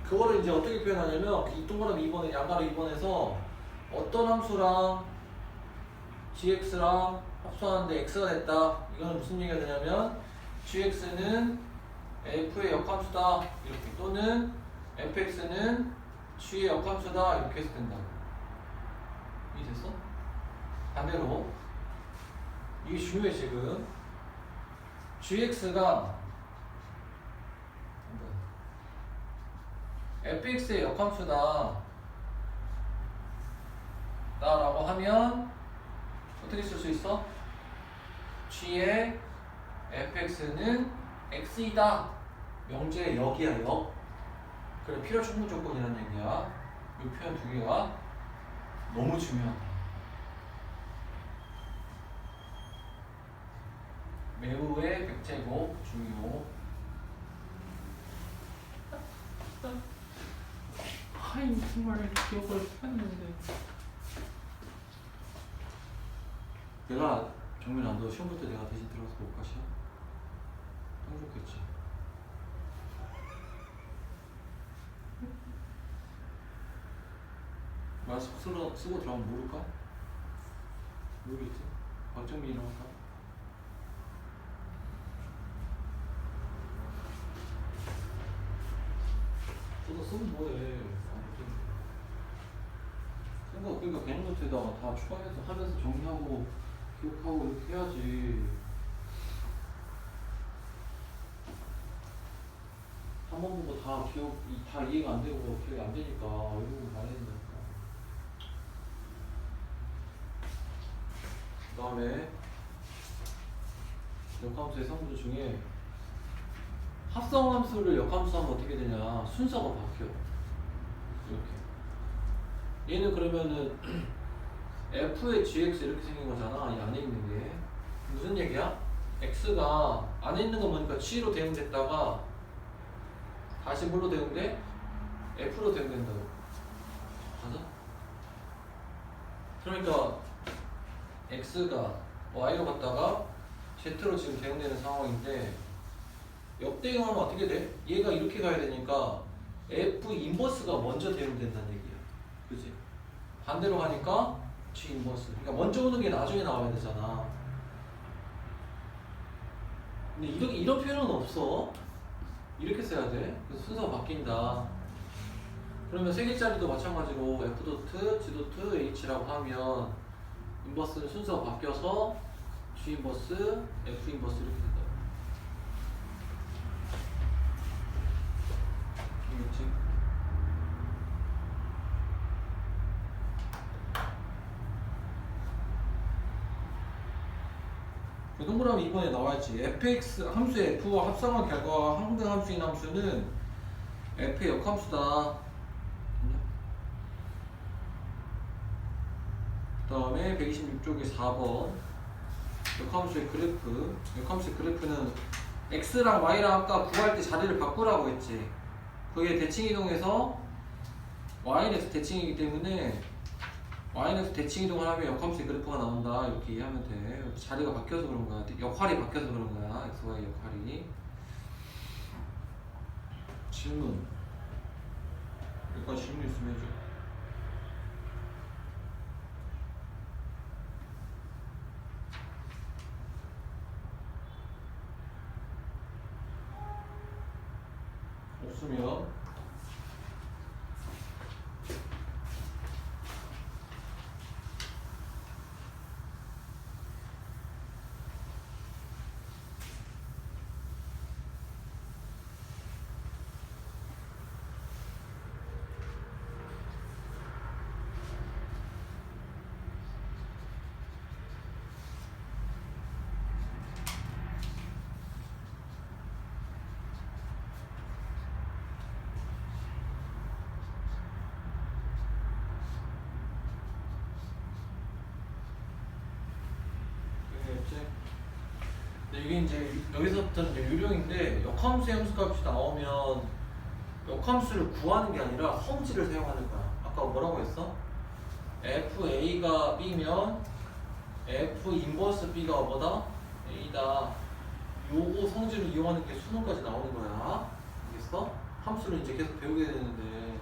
그거를 이제 어떻게 표현하냐면 이 동그라미 2번에 양가로 2번에서 어떤 함수랑 gx랑 합성하는데 x가 됐다. 이거는 무슨 얘기가 되냐면 gx는 f의 역함수다 이렇게, 또는 fx는 g의 역함수다 이렇게 해서 된다고. 이해됐어? 반대로 이게 중요해. 지금 gx가 fx의 역함수다 라고 하면 어떻게 쓸 수 있어? g의 fx는 x이다. 명제의 역이야, 역. 그래, 필요 충분 조건이라는 얘기야. 이 표현 두 개가 너무 중요하다. 매우의 백제곱 중요. 아이 정말 기억을 했는데. 내가 정민아, 너 시험 볼 때 내가 대신 들어서 못 가시야? 너무 좋겠지. 마스크 쓰고 들어가면 모를까? 모르겠지? 박정민이랑 할까? 너 쓰면 뭐해? 생각, 그러니까 개념 노트에다가 다 추가해서 하면서 정리하고 기억하고 이렇게 해야지. 한 번 보고 다 다 이해가 안 되고 기억이 안 되니까 이런 거 말해야 된다니까. 그 다음에 역함수의 성분 중에 합성함수를 역함수 하면 어떻게 되냐, 순서가 바뀌어. 이렇게. 얘는 그러면은 f의 gx 이렇게 생긴 거잖아. 이 안에 있는 게 무슨 얘기야? x가 안에 있는 거 보니까 g로 대응됐다가 다시 뭘로 대응돼? f로 대응된다고. 맞아? 그러니까 x가 y로 갔다가 z로 지금 대응되는 상황인데, 역대응하면 어떻게 돼? 얘가 이렇게 가야 되니까 f 인버스가 먼저 대응된다는 얘기야. 그치? 반대로 가니까 g 인버스. 그러니까 먼저 오는 게 나중에 나와야 되잖아. 근데 이런 표현은 없어. 이렇게 써야 돼. 그래서 순서가 바뀐다. 그러면 세 개짜리도 마찬가지로 f 도트, g 도트, h라고 하면 인버스는 순서가 바뀌어서 g 인버스, f 인버스 이렇게 된다. 이해했지? 그 동그라미 이번에 나와있지. fx 함수의 f와 합성한 결과가 항등 함수인 함수는 f의 역함수다. 그 다음에 126쪽에 4번 역함수의 그래프. 역함수의 그래프는 x랑 y랑 아까 구할 때 자리를 바꾸라고 했지. 그게 대칭이동에서 y는 대칭이기 때문에 y는 대칭이동을 하면 역함수의 그래프가 나온다. 이렇게 이해하면 돼. 자리가 바뀌어서 그런 거야. 역할이 바뀌어서 그런 거야. x, y 역할이. 질문. 여기까지 질문 있으면 해줘. 없으면 근데 이게 이제 여기서부터는 이제 유령인데 역함수의 함수값이 나오면 역함수를 구하는 게 아니라 성질을 사용하는 거야. 아까 뭐라고 했어? FA가 B면 F 인버스 B가 뭐다? A다. 요거 성질을 이용하는 게 수능까지 나오는 거야. 알겠어? 함수를 이제 계속 배우게 되는데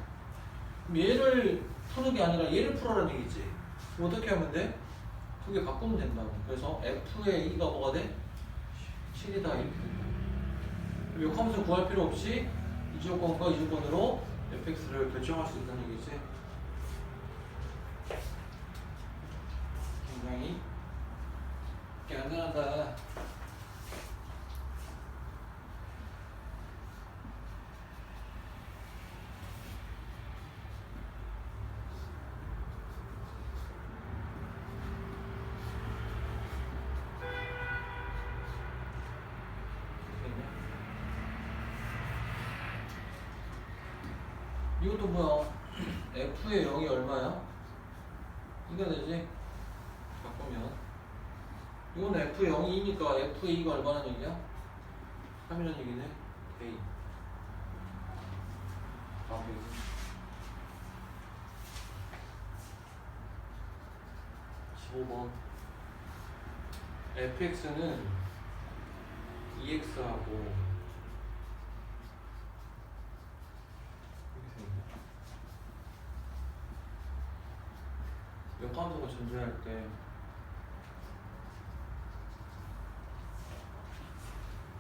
그럼 얘를 푸는 게 아니라 얘를 풀어라는 얘기지. 그럼 어떻게 하면 돼? 두 개 바꾸면 된다고. 그래서 F의 A가 뭐가 돼? 7이다 이렇게 된다. 역함수 구할 필요 없이 이 조건과 이 조건으로 fx를 결정할 수 있다는 얘기지. 굉장히 간단하다. 이것도 뭐야? f의 0이 얼마야? 이거 되지? 바꾸면 이건 f의 0이니까 f의 2가 얼마나 얘기야? 3이라는 얘기네. a 답이지. 15번 fx는 2x하고 역함수가 존재할 때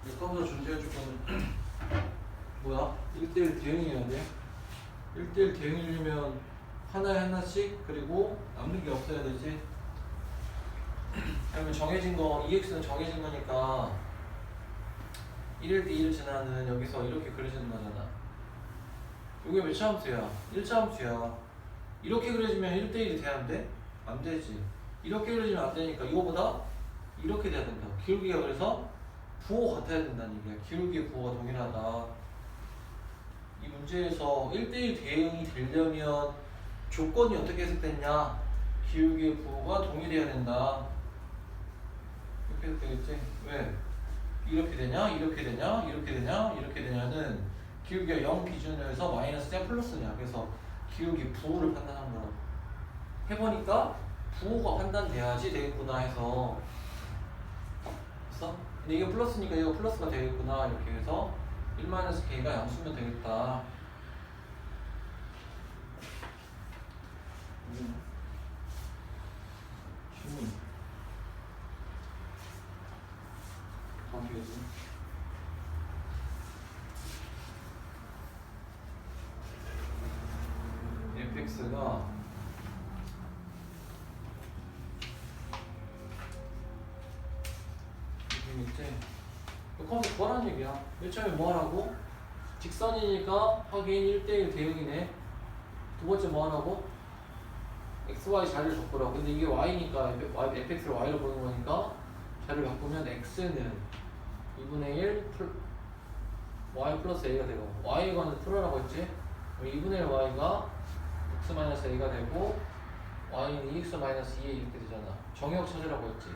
역함수가 존재할 조건은 뭐야? 1대1 대응해야 돼. 1대1 대응이려면 하나에 하나씩 그리고 남는 게 없어야 되지. 그러면 정해진 거 2x는 정해진 거니까 1일 때 1을 지나는 여기서 이렇게 그려지는 거잖아. 이게 몇 차 함수야? 1차 함수야. 이렇게 그려지면 1대1이 돼야 안 돼? 안 되지. 이렇게 그려지면 안 되니까 이거보다 이렇게 돼야 된다. 기울기가 그래서 부호가 같아야 된다는 얘기야. 기울기의 부호가 동일하다. 이 문제에서 1대1 대응이 되려면 조건이 어떻게 해석됐냐? 기울기의 부호가 동일해야 된다. 이렇게 해석되겠지? 왜? 이렇게 되냐? 이렇게 되냐? 이렇게 되냐? 이렇게 되냐는 기울기가 0 기준으로 해서 마이너스냐 플러스냐. 그래서 기울기 부호를 판단한 거라고. 해보니까 부호가 판단돼야지 되겠구나 해서 됐어? 근데 이게 플러스니까 이거 플러스가 되겠구나 이렇게 해서 1-k가 양수면 되겠다. 질문 다음 페이지. fx가 있지? 역함수 구하라는 얘기야. 맨 처음에 뭐 하라고? 직선이니까 확인 1대1 대응이네. 두 번째 뭐 하라고? x, y 자리를 바꾸라고. 근데 이게 y니까 fx를 y로 보는 거니까 자를 바꾸면 x는 2분의 1 y 플러스 a가 되고 y에 관해서 풀어라고 했지? 그럼 2분의 1 y가 x 마이너스 a가 되고 y는 2x 마이너스 2a 이렇게 되잖아. 정의역 찾으라고 했지.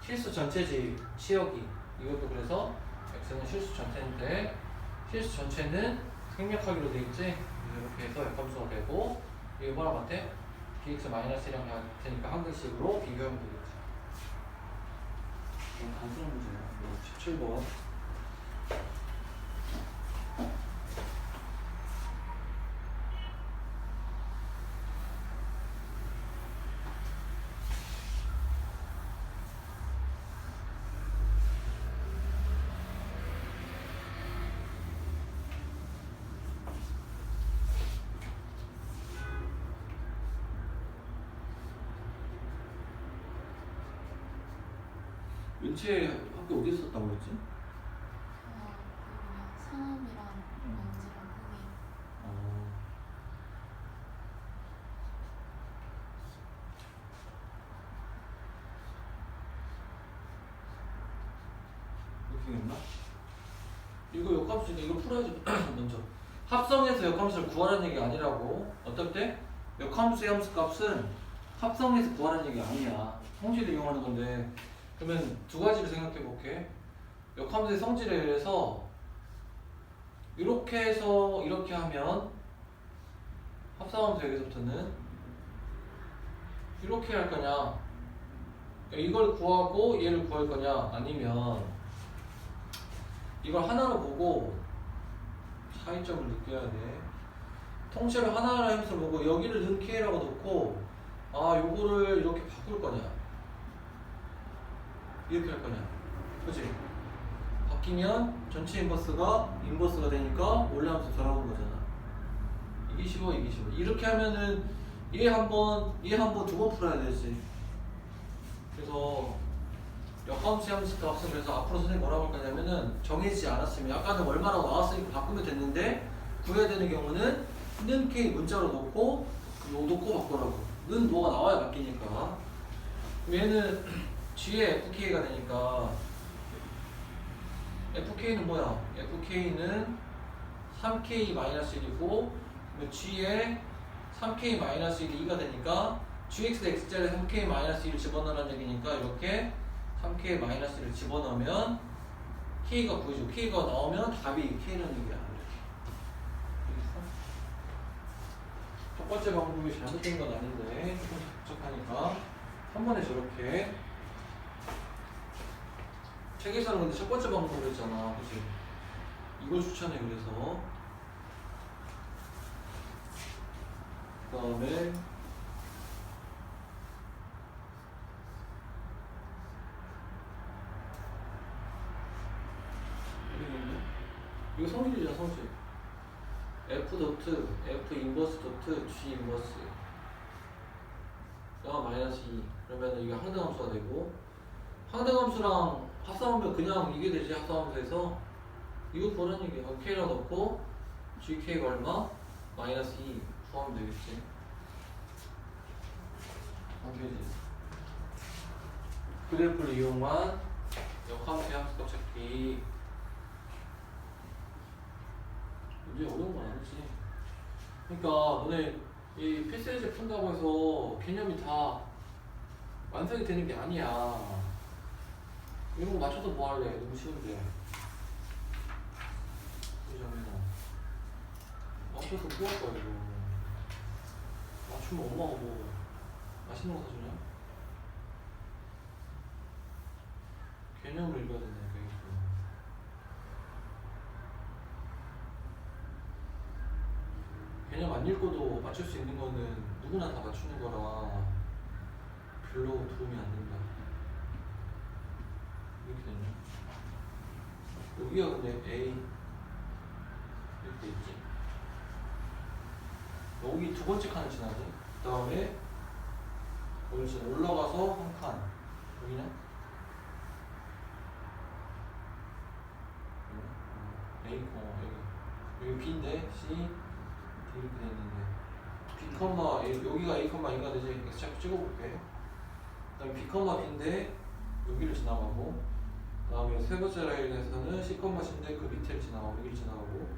실수 전체지 치역이. 이것도 그래서 x는 실수 전체인데 실수 전체는 생략하기로 돼 있지. 이렇게 해서 역함수가 되고 이게 뭐랑 같아? bx 마이너스 1이랑 같으니까 한 글씨로 비교하면 되겠지. 이건 단순한 문제야. 17번. 은채 학교 어디 있었다고 그랬지? 그냥 상암이랑 먼지랑 흙이 이렇게 했나? 이거 역함수니까 이거 풀어야지. 먼저 합성해서 역함수를 구하라는 얘기 아니라고. 어떨 때? 역함수의 함수값은 합성해서 구하라는 얘기 아니야. 성질을 이용하는 건데 그러면 두 가지를 생각해 볼게. 역함수의 성질에 의해서 이렇게 해서 이렇게 하면 합성함수 여기서부터는 이렇게 할 거냐 이걸 구하고 얘를 구할 거냐 아니면 이걸 하나로 보고 차이점을 느껴야 돼. 통째로 하나하나 함수를 보고 여기를 는 k라고 놓고 아 요거를 이렇게 바꿀 거냐 이렇게 할 거냐 그치? 바뀌면 전체 인버스가 되니까 원래 함수 돌아오는 거잖아. 이게 쉬워 이게 쉬워. 이렇게 하면은 얘 한 번 두 번 풀어야 되지. 그래서 역함수 함수 값은 그래서 앞으로 선생님 뭐라고 할 거냐면은 정해지지 않았으면 아까는 얼마라고 나왔으니까 바꾸면 됐는데 구해야 되는 경우는 는 k 문자로 놓고 바꾸라고. 는 뭐가 나와야 바뀌니까. 그럼 얘는 g의 fk가 되니까 fk는 뭐야? fk는 3k-1이고 g의 3k-1이 2가 되니까 gx 대 x자리에 3k-1을 집어넣으라는 얘기니까 이렇게 3k-1을 집어넣으면 k가 구해지고 k가 나오면 답이 k라는 얘기야. 첫 번째 방법이 잘못된 건 아닌데 조금 적적하니까 한 번에 저렇게 책에서는 근데 첫 번째 방법으로 했잖아. 그치? 이걸 추천해. 그래서 그 다음에 이거 성질이잖아. 성질. F 도트, F 인버스 도트, G 인버스 가 마이너스 2 그러면 이게 항등함수가 되고 항등함수랑 합성하면 그냥 이게 되지. 합성함수에서 이거 보라는 얘기야. K라 넣고 GK가 얼마? 마이너스 2 구하면 되겠지. 안 되지. 그래프를 이용한 역함수의 함수값 찾기. 문제 어려운 건 아니지. 그러니까 너네 이 필세제 푼다고 해서 개념이 다 완성이 되는 게 아니야. 이런 거 맞춰서 뭐 할래? 너무 쉬운데. 맞춰서 뭐 할 거야 이거. 맞추면 엄마가 뭐 맛있는 거 사주냐? 개념을 읽어야 된다니까 이거. 개념 안 읽고도 맞출 수 있는 거는 누구나 다 맞추는 거라 별로 도움이 안 된다. 이렇게 됐네. 여기가 근데 A 이렇게 있지. 여기 두 번째 칸을 지나지. 그 다음에 여기 지금 올라가서 한 칸. 여기냐? A 여기 B인데 C D 이렇게 돼있는데 B, A, 여기가 A, A가 되지. X 자꾸 찍어볼게. 그 다음에 B, B인데 여기를 지나가고, 그 다음에 세 번째 라인에서는 C 컴마인데 그 밑에를 지나가고 여기를 지나가고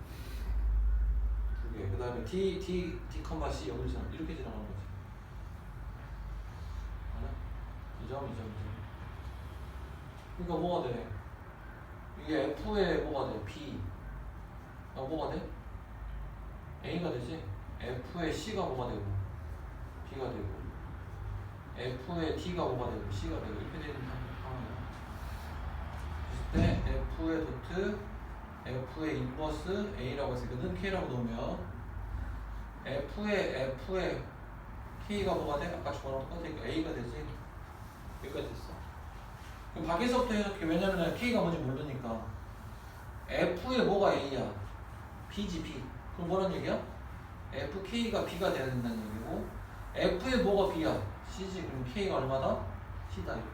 두 개. 그 다음에 D 컴마 C 여기를 지나가 이렇게 지나가는 거지. 알아? 이 점. 그러니까 뭐가 돼? 이게 F에 뭐가 돼? B. 뭐가 돼? A가 되지? F에 C가 뭐가 되고 B가 되고 F에 D가 뭐가 되고 C가 되고 이렇게 되는 상황이야. 그때 F의 도트 F의 인버스 A라고 해서 이거는 K라고 놓으면 F의 K가 뭐가 돼? 아까 저거랑 똑같으니까 A가 되지. 여기까지 됐어. 그럼 밖에서부터 해석해. 왜냐면 K가 뭔지 모르니까. F의 뭐가 A야? B지 B. 그럼 뭐란 얘기야? FK가 B가 돼야 된다는 얘기고 F의 뭐가 B야? C지. 그럼 K가 얼마다? C다. 이렇게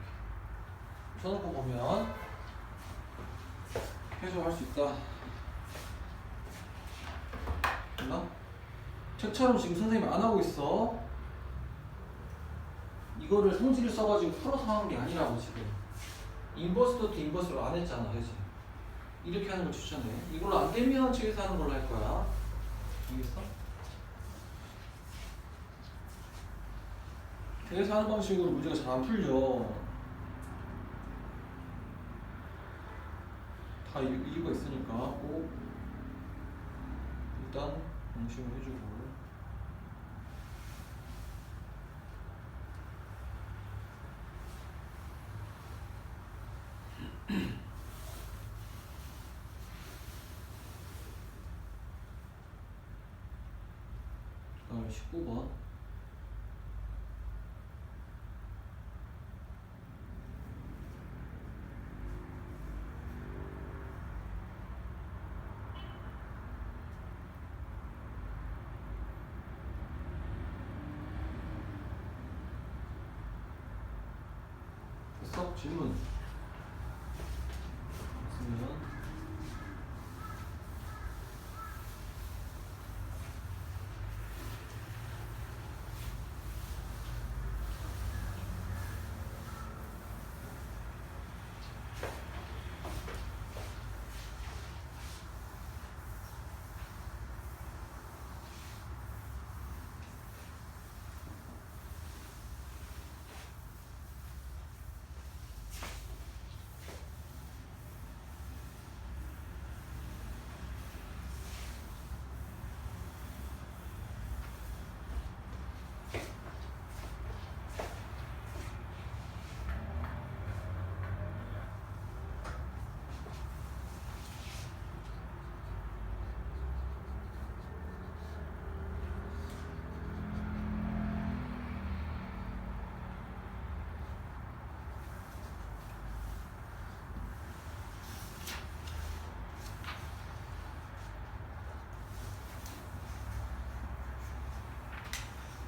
써놓고 보면 해석할 수 있다. 됐나? 책처럼 지금 선생님이 안 하고 있어. 이거를 성질을 써가지고 풀어서 하는 게 아니라고 지금. 인버스 도트 인버스로 안 했잖아, 그치? 이렇게 하는 걸 추천해. 이걸로 안 되면 책에서 하는 걸로 할 거야. 알겠어? 책에서 하는 방식으로 문제가 잘 안 풀려. 다 이유가 있으니까 꼭 일단 공식을 해주고. 그다음에 19번. 됐어? 질문. 있으면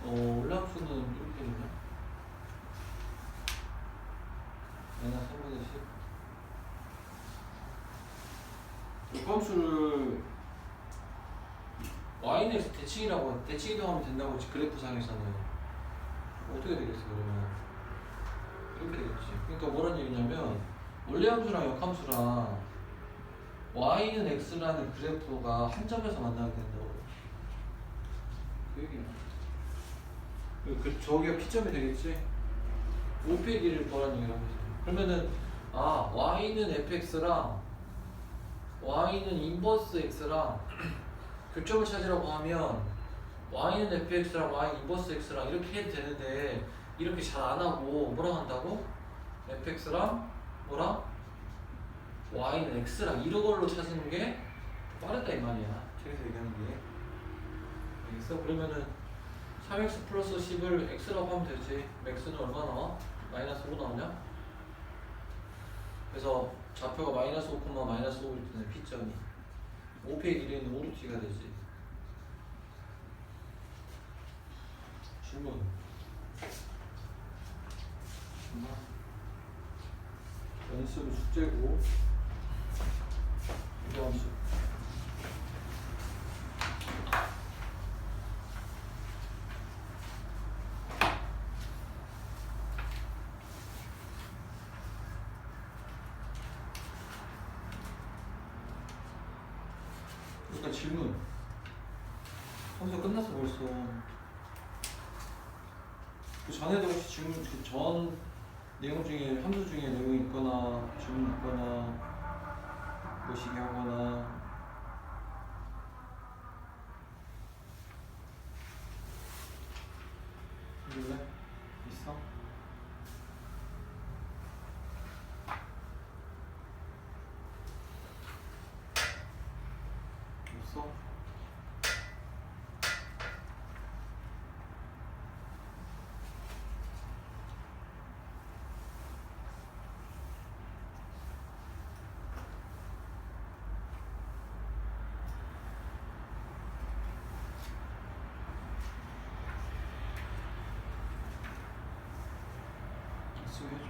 올라함수는 이렇게 되냐? 마이너스 3분의 10. 역함수를 y는 대칭이라고 대칭 이동하면 된다고 했지. 그래프상에서는 어떻게 되겠어 그러면? 이렇게 되겠지. 그러니까 뭐란 얘기냐면 원래함수랑 역함수랑 y는 x라는 그래프가 한 점에서 만나게 된다고. 그 얘기야. 저기가 P점이 되겠지? 5-1을 구하라는 얘기를 하고 있어요. 그러면은 y는 fx랑 y는 인버스 x랑 교점을 찾으라고 하면 y는 fx랑 y는 인버스 x랑 이렇게 해도 되는데 이렇게 잘 안 하고 뭐랑 한다고? fx랑 뭐랑? y는 x랑 이런 걸로 찾는 게 빠르다 이 말이야. 책에서 얘기하는 게. 알겠어? 그러면은 3x 플러스 10을 x라고 하면 되지. x는 얼마 나와? 마이너스 5 나오냐? 그래서 좌표가 마이너스 5, 마이너스 5일 때는 P점이 5-1에 있는 5루트가 되지. 질문. 연습은 숙제고 유도함수. 자, 질문. 함수 끝났어 벌써. 그 전에도 혹시 질문 그 전 내용 중에 함수 중에 내용이 있거나 질문 있거나 보시기 하거나 있을래? 있어? 없어? 있으면 해줘.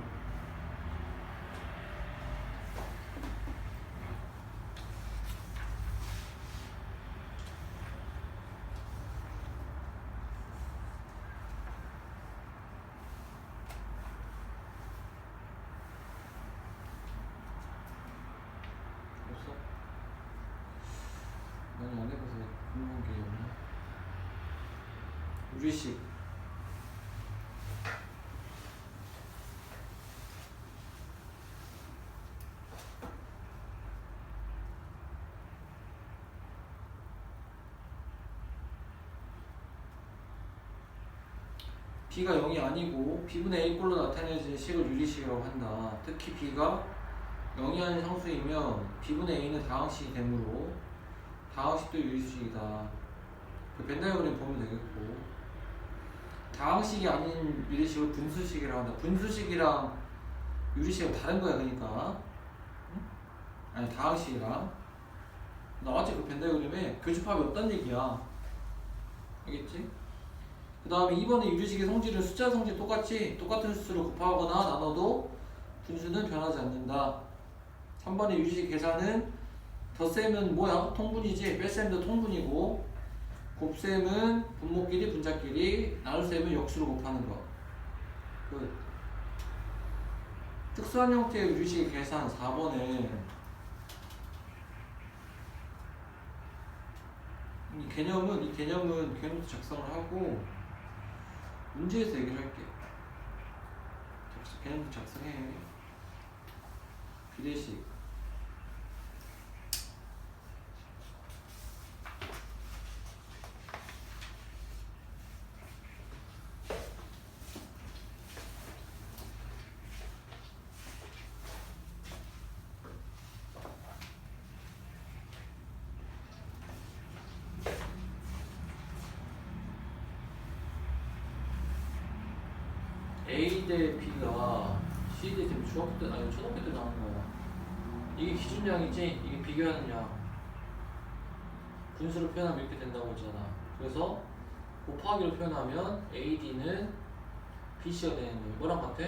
없어? 많이 안 해봐서 궁금한 게 없나? 유리식. b가 0이 아니고 b분의 a꼴로 나타내진 식을 유리식이라고 한다. 특히 b가 0이 아닌 상수이면 b분의 a는 다항식이 되므로 다항식도 유리식이다. 그 벤다이어그램 보면 되겠고, 다항식이 아닌 유리식을 분수식이라고 한다. 분수식이랑 유리식은 다른 거야. 그러니까 응? 아니 다항식이랑 나왔지. 그 벤다이어그램에 교집합이 없다는 얘기야. 알겠지? 그 다음에 2번에 유리식의 성질은 숫자 성질 똑같은 수를 곱하거나 나눠도 분수는 변하지 않는다. 3번의 유리식 계산은 덧셈은 뭐야? 통분이지. 뺄셈도 통분이고, 곱셈은 분모끼리 분자끼리, 나눗셈은 역수로 곱하는 거. 그 특수한 형태의 유리식의 계산 4번에 이 개념은 개념도 작성을 하고 문제에서 얘기를 할게. 개념도 작성해. 비례식. A 대 B가 C 대 지금 중학교 때 아니 초등학교 때 나온 거야. 이게 기준량이지. 이게 비교하는 양. 분수로 표현하면 이렇게 된다고 했잖아. 그래서 곱하기로 표현하면 AD는 BC가 되는 거예요. 뭐랑 같아?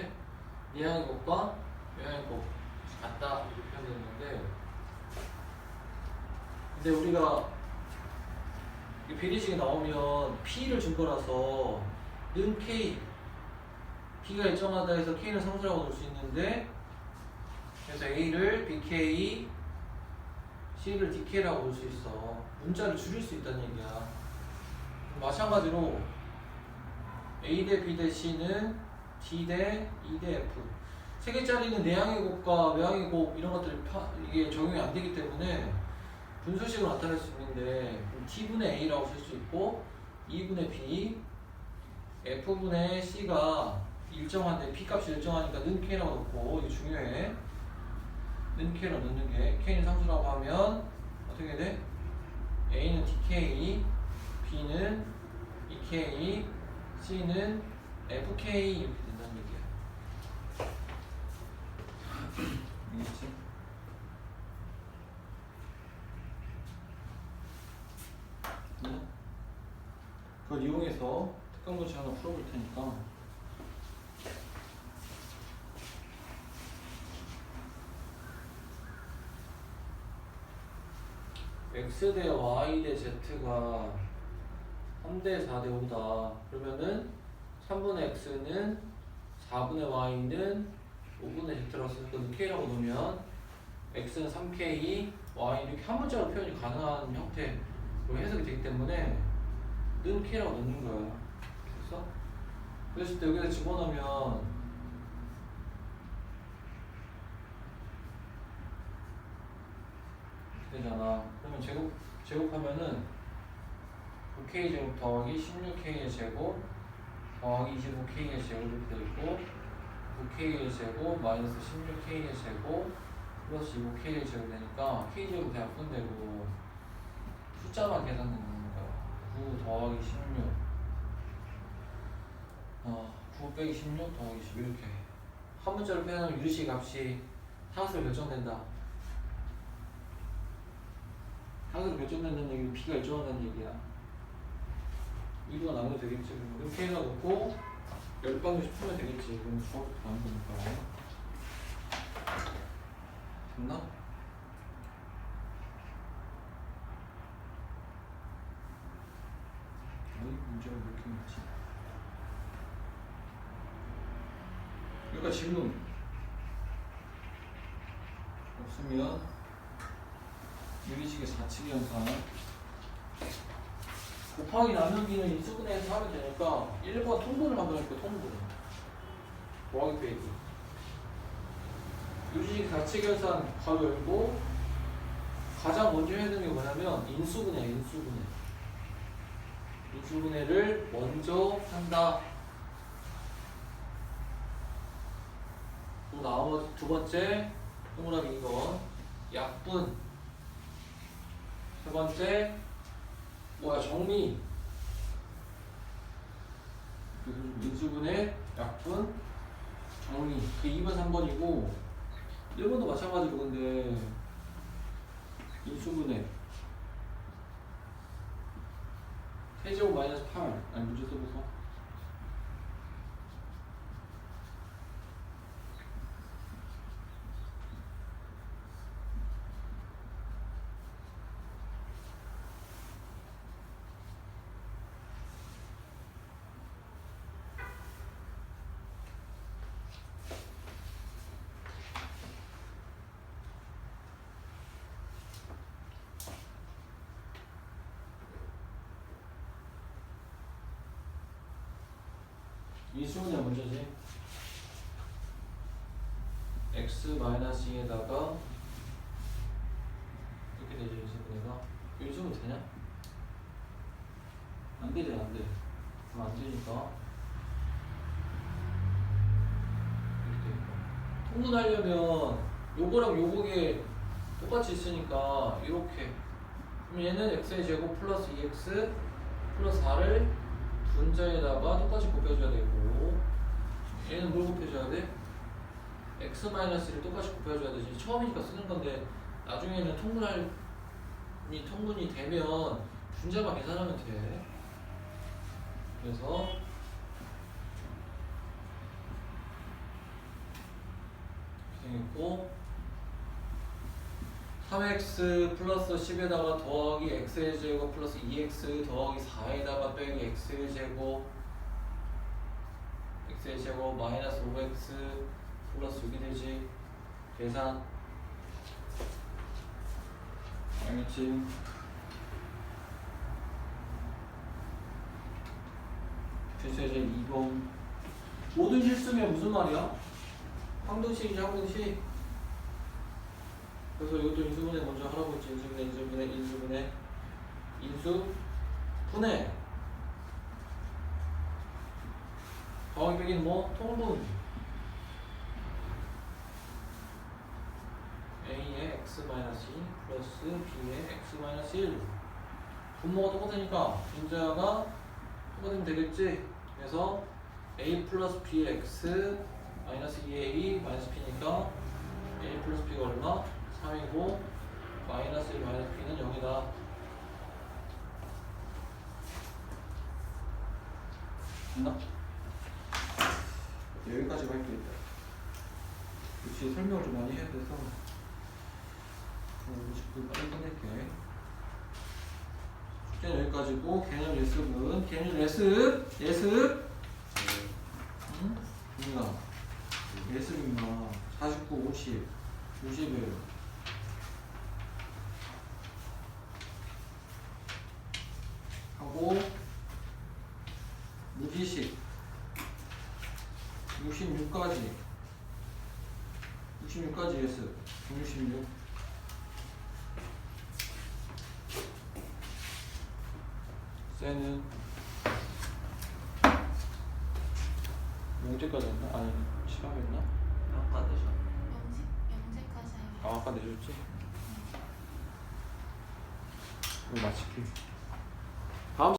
내향의 곱과 외향의 곱 같다 이렇게 표현되는데, 근데 우리가 이 비례식이 나오면 P를 준 거라서 는 K, B가 일정하다 해서 K는 상수라고 놓을 수 있는데, 그래서 A를 BK, C를 DK라고 볼 수 있어. 문자를 줄일 수 있다는 얘기야. 마찬가지로 A 대 B 대 C는 D 대 E 대 F. 세 개짜리는 내향의 곱과 외향의 곱 이런 것들이 이게 적용이 안 되기 때문에 분수식으로 나타낼 수 있는데, T분의 A라고 쓸 수 있고, E분의 B, F분의 C가 일정한데 P 값이 일정하니까 는 K라고 넣고, 이게 중요해. 는 K로 넣는 게, K는 상수라고 하면 어떻게 돼? A는 DK, B는 EK, C는 FK 이렇게 된다는 얘기야. 알겠지? 네? 그걸 이용해서 특강 문제 하나 풀어볼 테니까 X 대 Y 대 Z가 3대 4대 5다. 그러면은 3분의 X는 4분의 Y는 5분의 Z라고 써서 K라고 놓으면 x는 3k, y 이렇게 한 문자로 표현이 가능한 형태로 해석이 되기 때문에 는 k라고 넣는 거야. 됐어? 그랬을 때 여기다 집어넣으면 되잖아. 그러면 제곱하면은 9k 제곱 더하기 16k의 제곱 더하기 25k의 제곱 이렇게 되고 9k의 제곱 마이너스 16k의 제곱 플러스 25k의 제곱 되니까 k 제곱 대학 분되고 숫자만 계산되는 거야. 9 더하기 16 9 빼기 16 더하기 10 이렇게 한 문자로 표현하면 유리식 값이 상수로 결정된다. 상수로 결정된다는 얘기는 p가 일정하다는 얘기야. 이거가 나오면 되겠지. 이렇게 해놓고 열방정식 풀면 되겠지. 이건 수학부터 나온 거니까. 됐나? 어이 문제가 왜 이렇게 많지? 그러니까 질문 없으면 유리식의 4칙 현상 곱하기 나누기는 인수분해에서 하면 되니까 1번 통분을 하면 되니까 통분 더하기 빼기 유리식 4칙 현상 가로 열고 가장 먼저 해야 되는 게 뭐냐면 인수분해를 먼저 한다. 또 나머지 두 번째 동그라미 2번 약분 세 번째 정리 인수분해 약분 정리 그게 2번 3번이고 1번도 마찬가지로 근데 인수분해 세제곱 마이너스 8 아니 문제 써보소. 인수분해 먼저지. x-2에다가 이렇게 되죠. 인수분해가 인수분 되냐? 안 되지. 안 돼. 그럼 안 되니까 이렇게 되니까 통분하려면 요거랑 요거게 똑같이 있으니까 이렇게 그럼 얘는 x의 제곱 플러스 2x 플러스 4를 분자에다가 똑같이 곱해줘야 되고 얘는 뭘 곱해줘야 돼? x-1을 똑같이 곱해줘야 되지. 처음이니까 쓰는 건데 나중에는 통분이 되면 분자만 계산하면 돼. 그래서 생겼고 3x 플러스 10에다가 더하기 x의 제곱 플러스 2x 더하기 4에다가 빼기 x의 제곱 x의 제곱 마이너스 5x 플러스 6이 되지. 계산 알겠지? 주제제 2번 모든 실수면 무슨 말이야? 항등식이지 항등식. 그래서 이것도 인수분해 먼저 하라고 했지. 인수분해 더하기 빼기는 뭐? 통분 a의 x-2 플러스 b의 x-1 분모가 똑같으니까 분자가 똑같으면 되겠지. 그래서 a 플러스 b의 x 마이너스 2a 마이너스 b니까 a 플러스 b가 얼마? 3이고 마이너스 1 마이너스 b는 0이다. 됐나? 여기까지 할게 있다. 역시 설명을 좀 많이 해야 돼서 50분 빨리 끝낼게. 숙제는 여기까지고 개념 예습은 개념 예습 응? 중이다. 예습입니다. 49, 50, 51 66까지 66까지 S 166 쟤는 영제까지 했나? 아니 7합 했나? 아까 내셨 영재까지 아 아까 내줬지? 이거 맞힐게